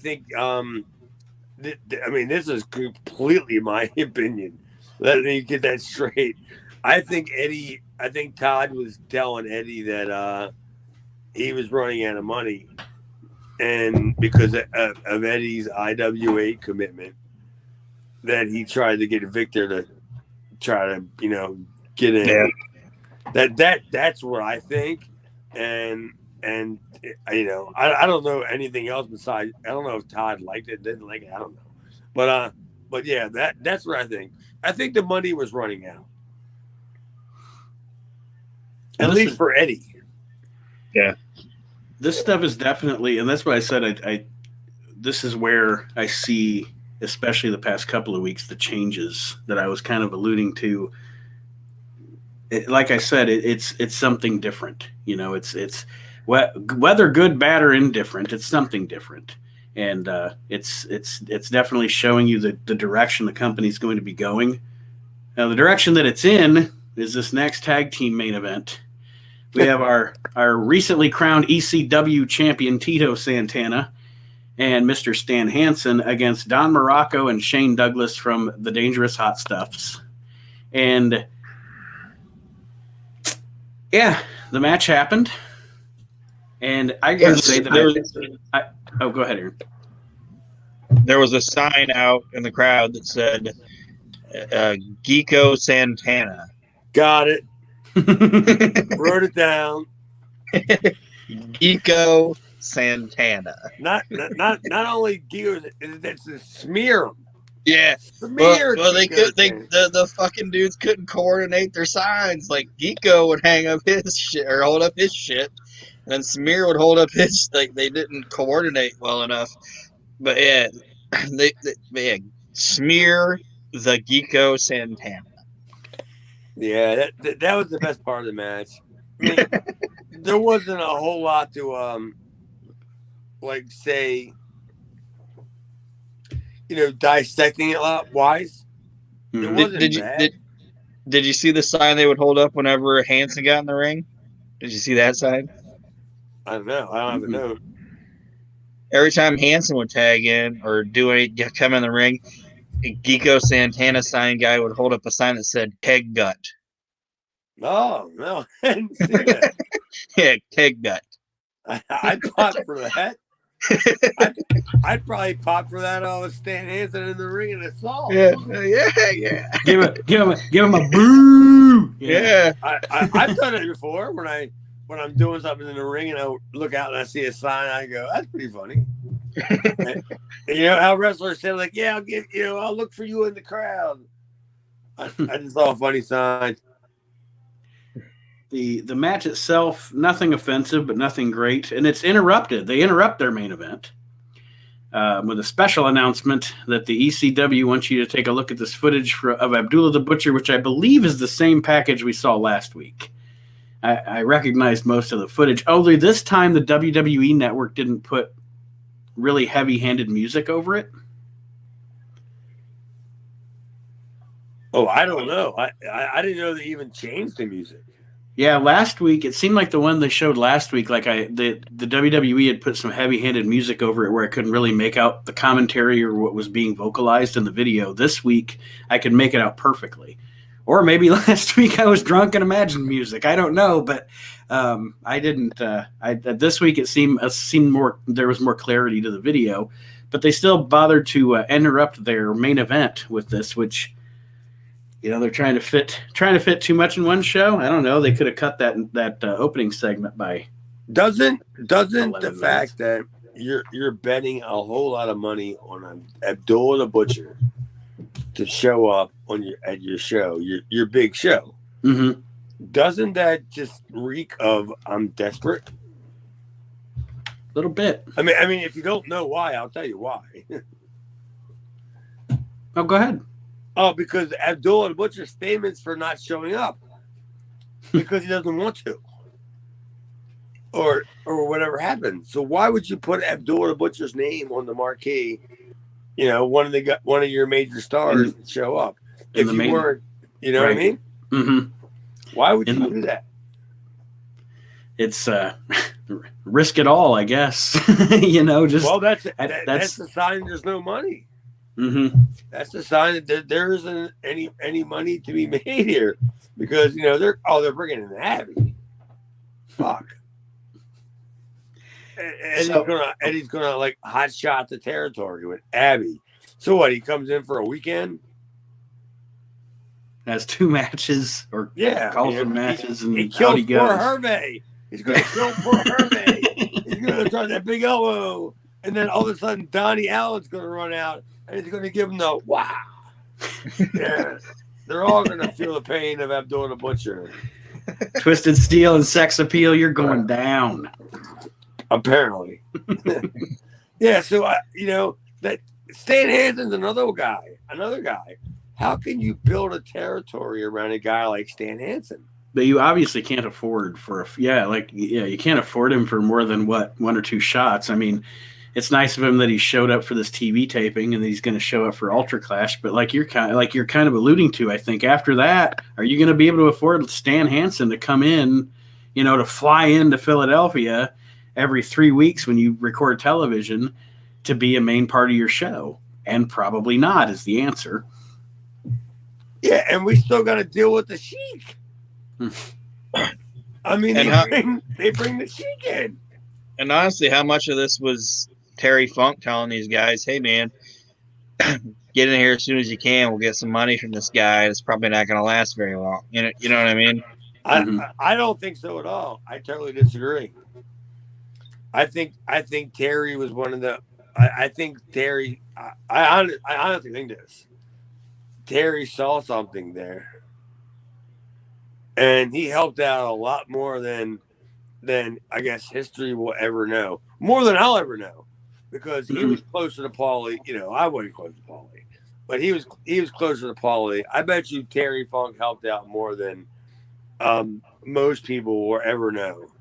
mean, this is completely my opinion. Let me get that straight. I think Todd was telling Eddie that he was running out of money, and because of Eddie's IWA commitment, that he tried to get Victor to try to, get in. Yeah. That's what I think, and I don't know anything else besides, I don't know if Todd liked it, didn't like it, I don't know, but yeah, that's what I think. I think the money was running out, at least for Eddie. Yeah, this stuff is definitely, and that's why I said this is where I see, especially the past couple of weeks, the changes that I was kind of alluding to. Like I said, it's something different. It's whether good, bad, or indifferent, it's something different, and it's definitely showing you the direction the company's going to be going. Now, the direction that it's in is this next tag team main event. We have our recently crowned ECW champion Tito Santana and Mr. Stan Hansen against Don Morocco and Shane Douglas from the Dangerous Hot Stuffs, and yeah, the match happened, and I gotta say that go ahead, Aaron. There was a sign out in the crowd that said Geeko Santana. Got it. Wrote it down. Geeko Santana. Not only Geeko, it's a smear. Yeah, well, the fucking dudes couldn't coordinate their signs. Like Geeko would hang up his shit or hold up his shit, and then Smear would hold up his. Like they didn't coordinate well enough. But yeah, Smear the Geeko Santana. Yeah, that was the best part of the match. I mean, there wasn't a whole lot to say. Dissecting it a lot wise. It wasn't bad. Did you see the sign they would hold up whenever Hansen got in the ring? Did you see that sign? I don't know. I don't have a note. Every time Hansen would tag in or come in the ring, a Geeko Santana sign guy would hold up a sign that said "Keg Gut." Oh no, I didn't see that. Yeah, Keg Gut. I'd pop for that. I'd probably pop for that with Stan Hansen in the ring and a song. Yeah. Give him a boo. Yeah. I've done it before when I'm doing something in the ring and I look out and I see a sign. I go, that's pretty funny. And how wrestlers say, like, yeah, I'll look for you in the crowd. I just saw a funny sign. The match itself, nothing offensive, but nothing great. And it's interrupted. They interrupt their main event with a special announcement that the ECW wants you to take a look at this footage of Abdullah the Butcher, which I believe is the same package we saw last week. I recognized most of the footage. Only this time the WWE Network didn't put really heavy-handed music over it. Oh, I don't know. I didn't know they even changed the music. Yeah, last week, it seemed like the one they showed last week, like the WWE had put some heavy-handed music over it where I couldn't really make out the commentary or what was being vocalized in the video. This week, I could make it out perfectly. Or maybe last week I was drunk and imagined music. I don't know, but I didn't. This week it seemed more. There was more clarity to the video, but they still bothered to interrupt their main event with this, which they're trying to fit too much in one show. I don't know. They could have cut that opening segment by. Doesn't the minutes. fact that you're betting a whole lot of money on Abdullah the Butcher to show up at your show, your big show? Mm-hmm. Doesn't that just reek of I'm desperate? A little bit. I mean, if you don't know why, I'll tell you why. Oh, go ahead. Oh, because Abdullah the Butcher's famous for not showing up because he doesn't want to, or whatever happened. So why would you put Abdullah the Butcher's name on the marquee? One of your major stars to show up if you weren't. You know what I mean? Mm-hmm. Why would you do that? It's risk it all, I guess. Just that's the sign there's no money. Mm-hmm. That's the sign that there isn't any money to be made here because they're bringing in Abby. Fuck. Eddie's gonna like hot shot the territory with Abby. So what? He comes in for a weekend. Has 2 matches or calls them matches, and he out kills he goes. poor Hervey. He's gonna kill poor Hervey. He's gonna try that big elbow, and then all of a sudden Donnie Allen's gonna run out, and he's gonna give him the wow. Yeah, they're all gonna feel the pain of Abdullah the Butcher. Twisted Steel and Sex Appeal, you're going down. Apparently. Yeah, so that Stan Hansen's another guy. How can you build a territory around a guy like Stan Hansen? But you obviously can't afford you can't afford him for more than 1 or 2 shots. I mean, it's nice of him that he showed up for this TV taping and that he's going to show up for Ultra Clash. But like you're kind of alluding to, I think after that, are you going to be able to afford Stan Hansen to come in, to fly into Philadelphia every 3 weeks when you record television to be a main part of your show? And probably not is the answer. Yeah, and we still got to deal with the Sheik. I mean, they bring the Sheik in. And honestly, how much of this was Terry Funk telling these guys, "Hey, man, get in here as soon as you can. We'll get some money from this guy. It's probably not going to last very long." You know what I mean? I don't think so at all. I totally disagree. I think Terry was one of the. I think Terry. I honestly think this. Terry saw something there, and he helped out a lot more than I guess history will ever know. More than I'll ever know, because he was closer to Paulie. I wasn't close to Paulie, but he was closer to Paulie. I bet you Terry Funk helped out more than most people will ever know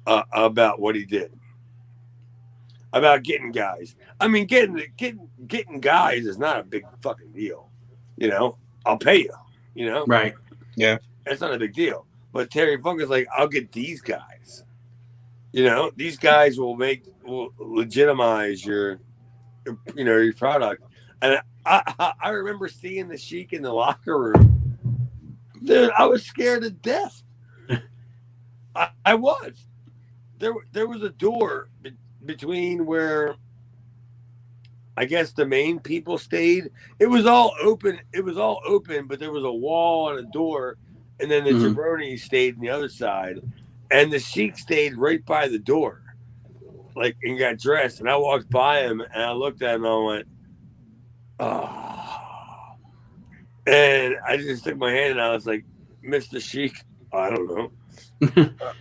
about what he did. About getting guys. I mean, getting guys is not a big fucking deal. I'll pay you. Right. Yeah. That's not a big deal. But Terry Funk is like, I'll get these guys. These guys will legitimize your product. And I remember seeing the Sheik in the locker room. Dude, I was scared to death. I was. There was a door between where I guess the main people stayed. It was all open, but there was a wall and a door, and then the jabronis stayed on the other side, and the Sheik stayed right by the door, and got dressed. And I walked by him, and I looked at him, and I went, "Oh," and I just took my hand, and I was like, "Mr. Sheik, I don't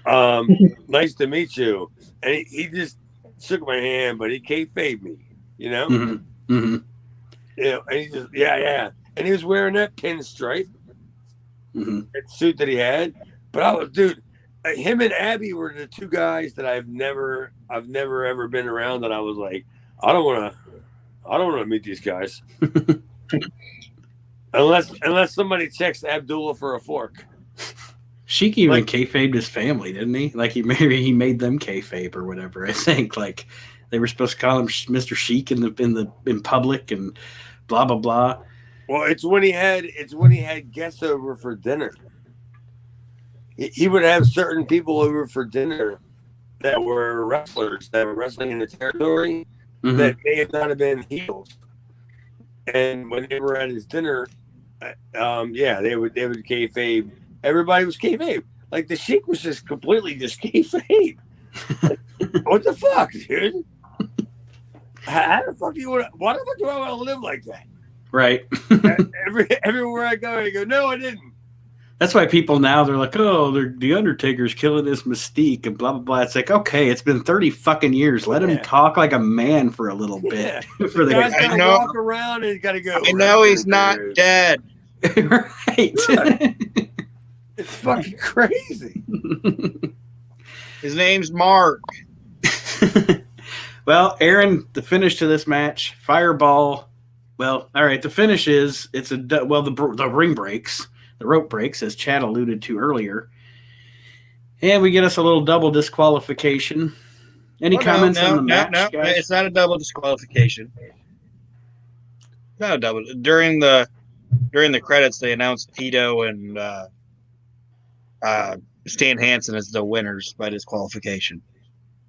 know, nice to meet you." And he just shook my hand, but he kayfabed me. And he just and he was wearing that pinstripe that suit that he had. But him and Abby were the 2 guys that I've never ever been around that I was like, I don't want to meet these guys unless somebody checks Abdullah for a fork. Sheik even kayfabed his family, didn't he? Like he made them kayfabe or whatever. I think they were supposed to call him Mr. Sheik in public and blah blah blah. Well, it's when he had guests over for dinner. He would have certain people over for dinner that were wrestlers that were wrestling in the territory that may have not have been heels. And when they were at his dinner, they would kayfabe. Everybody was kayfabe. Like the Sheik was just completely just kayfabe. Like, what the fuck, dude? How the fuck do you want? Why the fuck do I want to live like that? Right. Everywhere I go, no, I didn't. That's why people now, they're like, oh, the Undertaker's killing his mystique and blah, blah, blah. It's like, okay, it's been 30 fucking years. Let him talk like a man for a little bit. For the guy's got to walk around and he's got to go. I know he's not dead. Right. It's fucking crazy. His name's Mark. Well, Aaron, the finish to this match, Fireball. Well, all right, the finish is, the ring breaks. The rope breaks, as Chad alluded to earlier. And we get us a little double disqualification. Any comments on the match, guys? It's not a double disqualification. Not a double. During the credits, they announced Tito and Stan Hansen as the winners by disqualification.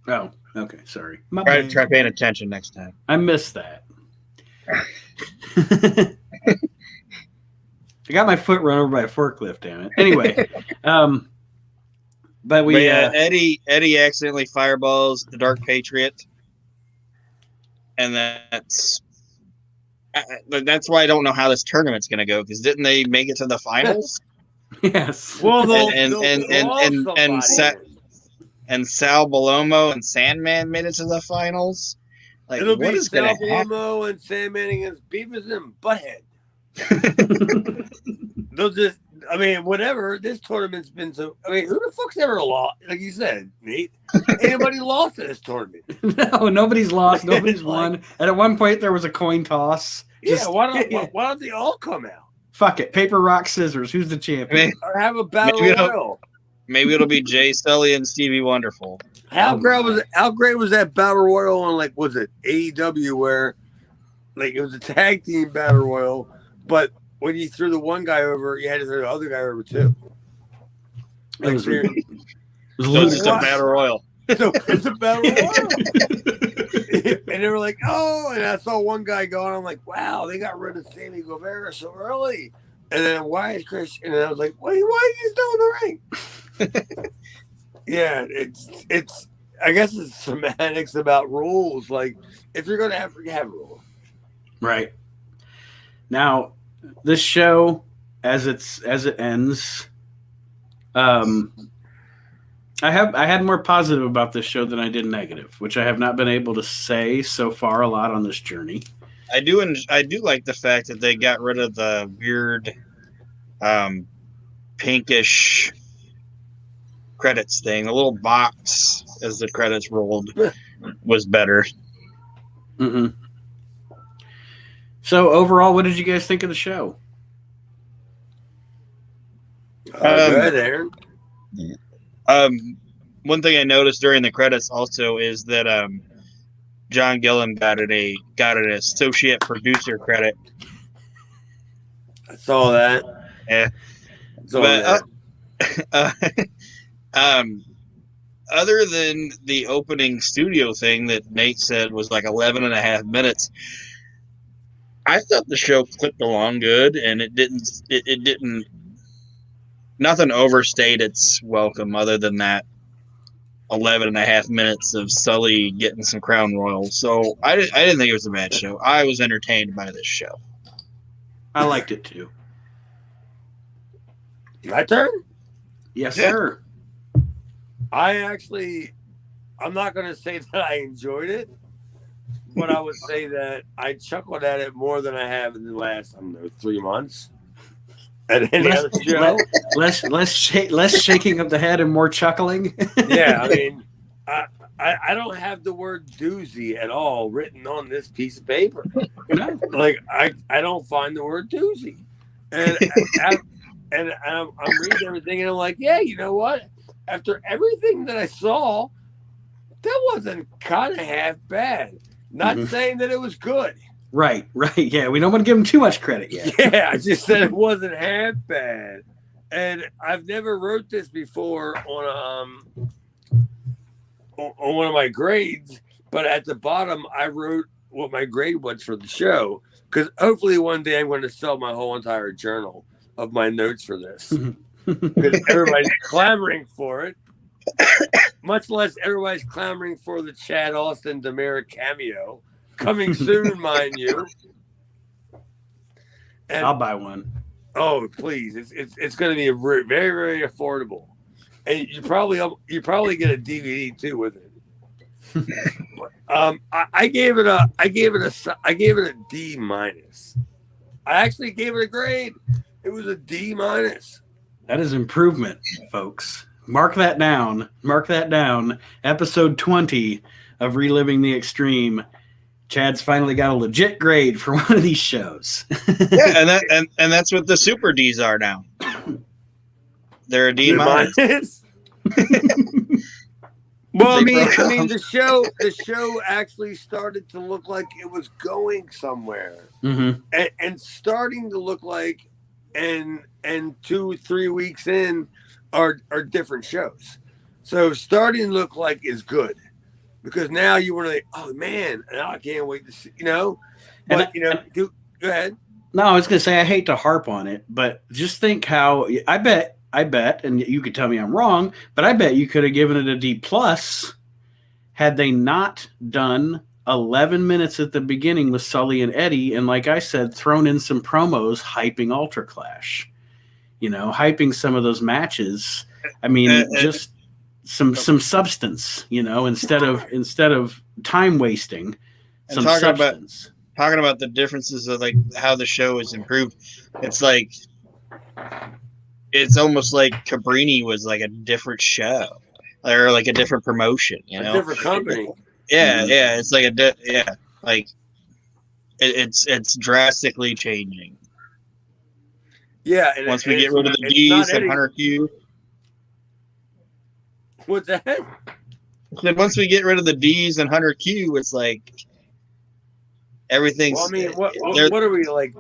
Oh, okay, sorry. Try paying attention next time. I missed that. I got my foot run over by a forklift, damn it. Anyway, but Eddie accidentally fireballs the Dark Patriot, and that's why I don't know how this tournament's going to go, because didn't they make it to the finals? Yes. Well, and Sal Balomo and Sandman made it to the finals. Like, it'll what be is going Sal to happen? Balomo and Sandman against Beavis and Butthead. They'll just, I mean, whatever. This tournament's been so. I mean, who the fuck's ever lost? Like you said, Nate, anybody lost in this tournament? No, nobody's lost. Nobody's won. And at one point, there was a coin toss. Why don't they all come out? Fuck it. Paper, rock, scissors. Who's the champion? Or have a battle royal. Maybe it'll be Jay Sully and Stevie Wonderful. How great was that battle royal on, like, was it AEW, where like it was a tag team battle royal, but when you threw the one guy over, you had to throw the other guy over too. Like, It was just a battle royal. It's a battle royal. And they were like, oh, and I saw one guy going, I'm like, wow, they got rid of Sammy Guevara so early. And then why is Christian? And I was like, why is he still in the ring? Yeah, it's I guess it's semantics about rules. Like, if you're gonna have rules. Right. Now, this show, as it ends, I had more positive about this show than I did negative, which I have not been able to say so far a lot on this journey. I do like the fact that they got rid of the weird pinkish credits thing. The little box as the credits rolled was better. Mm-hmm. So overall, what did you guys think of the show? Good, Aaron. One thing I noticed during the credits also is that John Gillen got an associate producer credit. I saw that. Yeah. Other than the opening studio thing that Nate said was like 11 and a half minutes, I thought the show clipped along good, and it didn't nothing overstayed its welcome other than that 11 and a half minutes of Sully getting some Crown Royal. So I didn't think it was a bad show. I was entertained by this show. I liked it too. My turn? Yes, Yeah. sir. I'm not going to say that I enjoyed it, but I would say that I chuckled at it more than I have in the last, 3 months. At any other show. Less shaking of the head and more chuckling. Yeah, I mean, I don't have the word doozy at all written on this piece of paper. Like, I don't find the word doozy. And I'm reading everything, and I'm like, yeah, you know what? After everything that I saw, that wasn't kind of half bad. Not saying that it was good. Right. Yeah, we don't want to give him too much credit yet. Yeah, I just said it wasn't half bad. And I've never wrote this before on one of my grades, but at the bottom I wrote what my grade was for the show, because hopefully one day I'm going to sell my whole entire journal of my notes for this, because everybody's clamoring for it. Much less everybody's clamoring for the Chad Austin Demeric cameo coming soon, mind you. And, I'll buy one. oh, please! It's going to be very very affordable, and you probably get a DVD too with it. I gave it a D minus. I actually gave it a grade. It was a D minus. That is improvement, folks. Mark that down. Episode 20 of Reliving the Extreme. Chad's finally got a legit grade for one of these shows. Yeah, and that's what the super Ds are now. They're a D minus. Well, I mean, the show actually started to look like it was going somewhere, and starting to look like, and 2-3 weeks in, are different shows. So starting to look like is good, because now you want to, oh man, now I can't wait to see, But go ahead. No, I was going to say, I hate to harp on it, but just think how I bet, and you could tell me I'm wrong, but I bet you could have given it a D plus had they not done 11 minutes at the beginning with Sully and Eddie, and like I said, thrown in some promos hyping Ultra Clash, hyping some of those matches. I mean, just some substance, instead of time wasting, some substance. Talking about the differences of like how the show is improved, it's almost like Cabrini was like a different show or like a different promotion, a different company. Yeah, it's like it's drastically changing. Yeah, and once we get rid of the D's and Hunter Q. What's that? Then once we get rid of the D's and Hunter Q, it's like everything's. Well, I mean, what are we like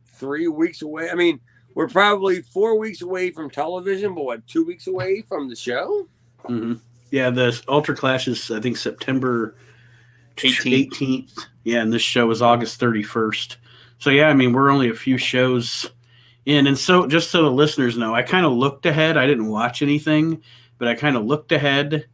3 weeks away? I mean, we're probably 4 weeks away from television, but what, 2 weeks away from the show? Mm-hmm. Yeah, the Ultra Clash is, I think, September 18th. Yeah, and this show is August 31st. So, yeah, I mean, we're only a few shows in. And so, just so the listeners know, I kind of looked ahead. I didn't watch anything, but I kind of looked ahead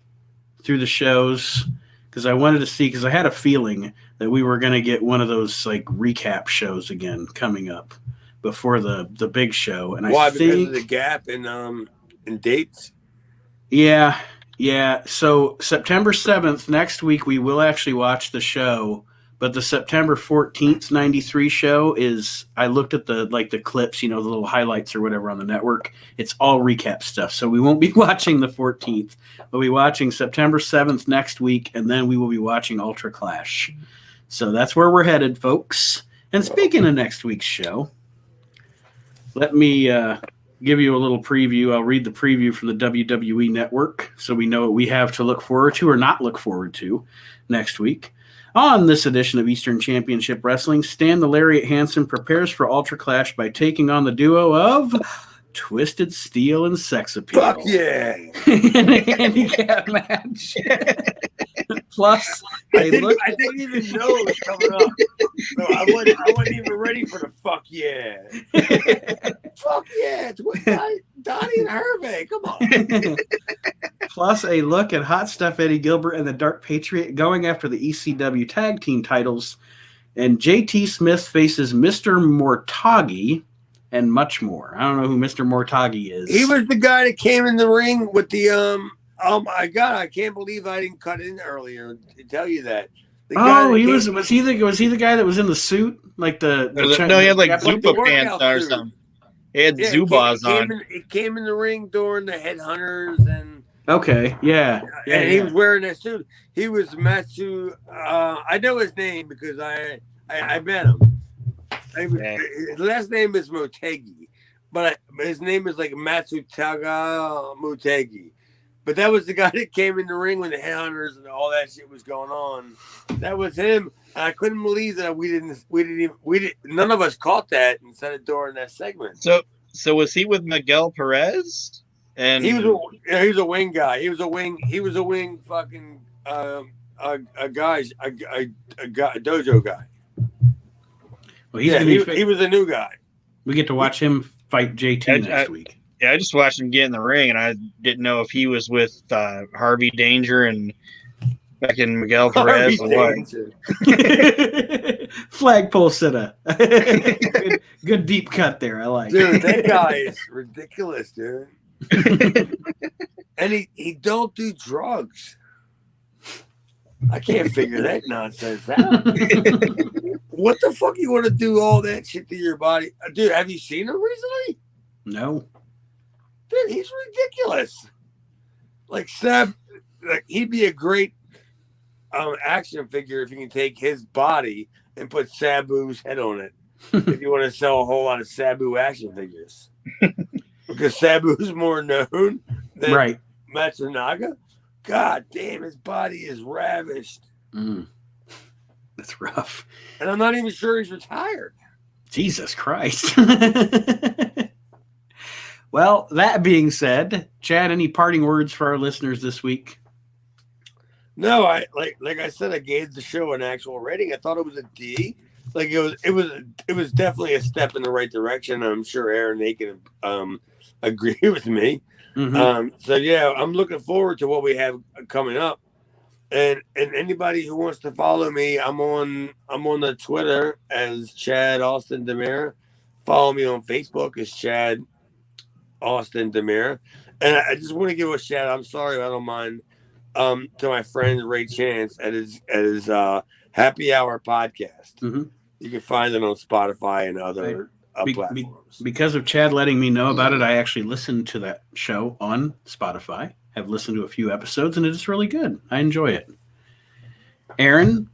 through the shows because I wanted to see, because I had a feeling that we were going to get one of those, like, recap shows again coming up before the big show. And why? I think, because of the gap in dates? Yeah. So September 7th, next week, we will actually watch the show. But the September 14th, 93 show is, I looked at the clips, the little highlights or whatever on the network. It's all recap stuff. So we won't be watching the 14th. We'll be watching September 7th next week, and then we will be watching Ultra Clash. So that's where we're headed, folks. And speaking of next week's show, let me give you a little preview. I'll read the preview from the WWE Network so we know what we have to look forward to or not look forward to next week. On this edition of Eastern Championship Wrestling, Stan the Lariat Hansen prepares for Ultra Clash by taking on the duo of Twisted Steel and Sex Appeal. Fuck yeah! In a handicap match. Plus, I didn't even know it was coming up. So I wasn't even ready for the fuck yeah. Fuck yeah! Donnie and Hervey, come on. Plus a look at Hot Stuff Eddie Gilbert and the Dark Patriot going after the ECW tag team titles. And JT Smith faces Mr. Mortagi and much more. I don't know who Mr. Mortagi is. He was the guy that came in the ring with the oh my god, I can't believe I didn't cut in earlier to tell you that. Was he the guy that was in the suit? Like no, he had like Zupa pants or something. He had Zubas on. He came in the ring during the Headhunters and okay, yeah. And he was wearing that suit. He was Matsu. I know his name because I met him. His last name is Motegi, but his name is like Matsutaga Motegi. But that was the guy that came in the ring when the Headhunters and all that shit was going on. That was him. I couldn't believe that none of us caught that and said it during that segment. So was he with Miguel Perez? And he was a wing guy. He was a wing fucking a dojo guy. Well, he was a new guy. We get to watch him fight JT next week. Yeah, I just watched him get in the ring, and I didn't know if he was with Harvey Danger and fucking Miguel Perez or what. Flagpole sitter. good deep cut there. I like. Dude, that guy is ridiculous, dude. And he don't do drugs. I can't figure that nonsense out. What the fuck you want to do all that shit to your body? Dude, have you seen him recently? No. Dude, he's ridiculous. Like he'd be a great action figure if you can take his body and put Sabu's head on it. If you want to sell a whole lot of Sabu action figures. Because Sabu's more known than Matsunaga. God damn, his body is ravished. That's rough. And I'm not even sure he's retired. Jesus Christ. Well, that being said, Chad, any parting words for our listeners this week? No, like I said, I gave the show an actual rating. I thought it was a D. Like it was definitely a step in the right direction. I'm sure Aaron, they can agree with me. Mm-hmm. So yeah, I'm looking forward to what we have coming up. And anybody who wants to follow me, I'm on the Twitter as Chad Austin Demir. Follow me on Facebook as Chad Austin Demir. And I just want to give a shout out. I'm sorry, I don't mind. To my friend Ray Chance at his Happy Hour podcast. Mm-hmm. You can find it on Spotify and other platforms. Because of Chad letting me know about it, I actually listened to that show on Spotify. Have listened to a few episodes, and it's really good. I enjoy it. Aaron?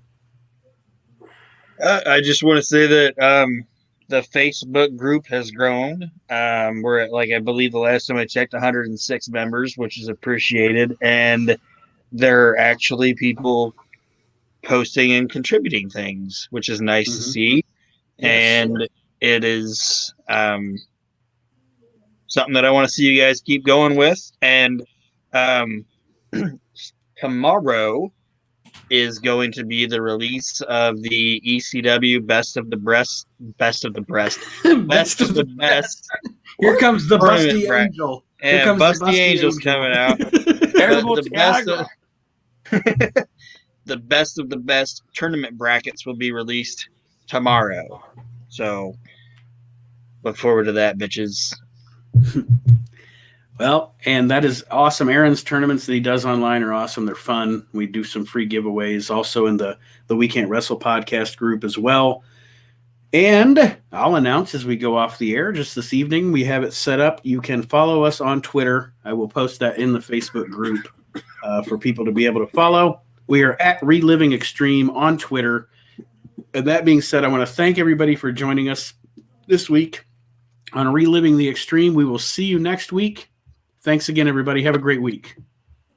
I just want to say that the Facebook group has grown. We're at, I believe the last time I checked, 106 members, which is appreciated. And there are actually people posting and contributing things, which is nice to see. Yes. And it is something that I want to see you guys keep going with. And tomorrow is going to be the release of the ECW Best of the Best. Here comes the Busty Angel. And Busty Angel's coming out. The best of the best tournament brackets will be released tomorrow. So look forward to that, bitches. Well, and that is awesome. Aaron's tournaments that he does online are awesome. They're fun. We do some free giveaways also in the We Can't Wrestle podcast group as well. And I'll announce as we go off the air just this evening, we have it set up. You can follow us on Twitter. I will post that in the Facebook group for people to be able to follow. We are at Reliving Extreme on Twitter. And that being said, I want to thank everybody for joining us this week on Reliving the Extreme. We will see you next week. Thanks again, everybody. Have a great week.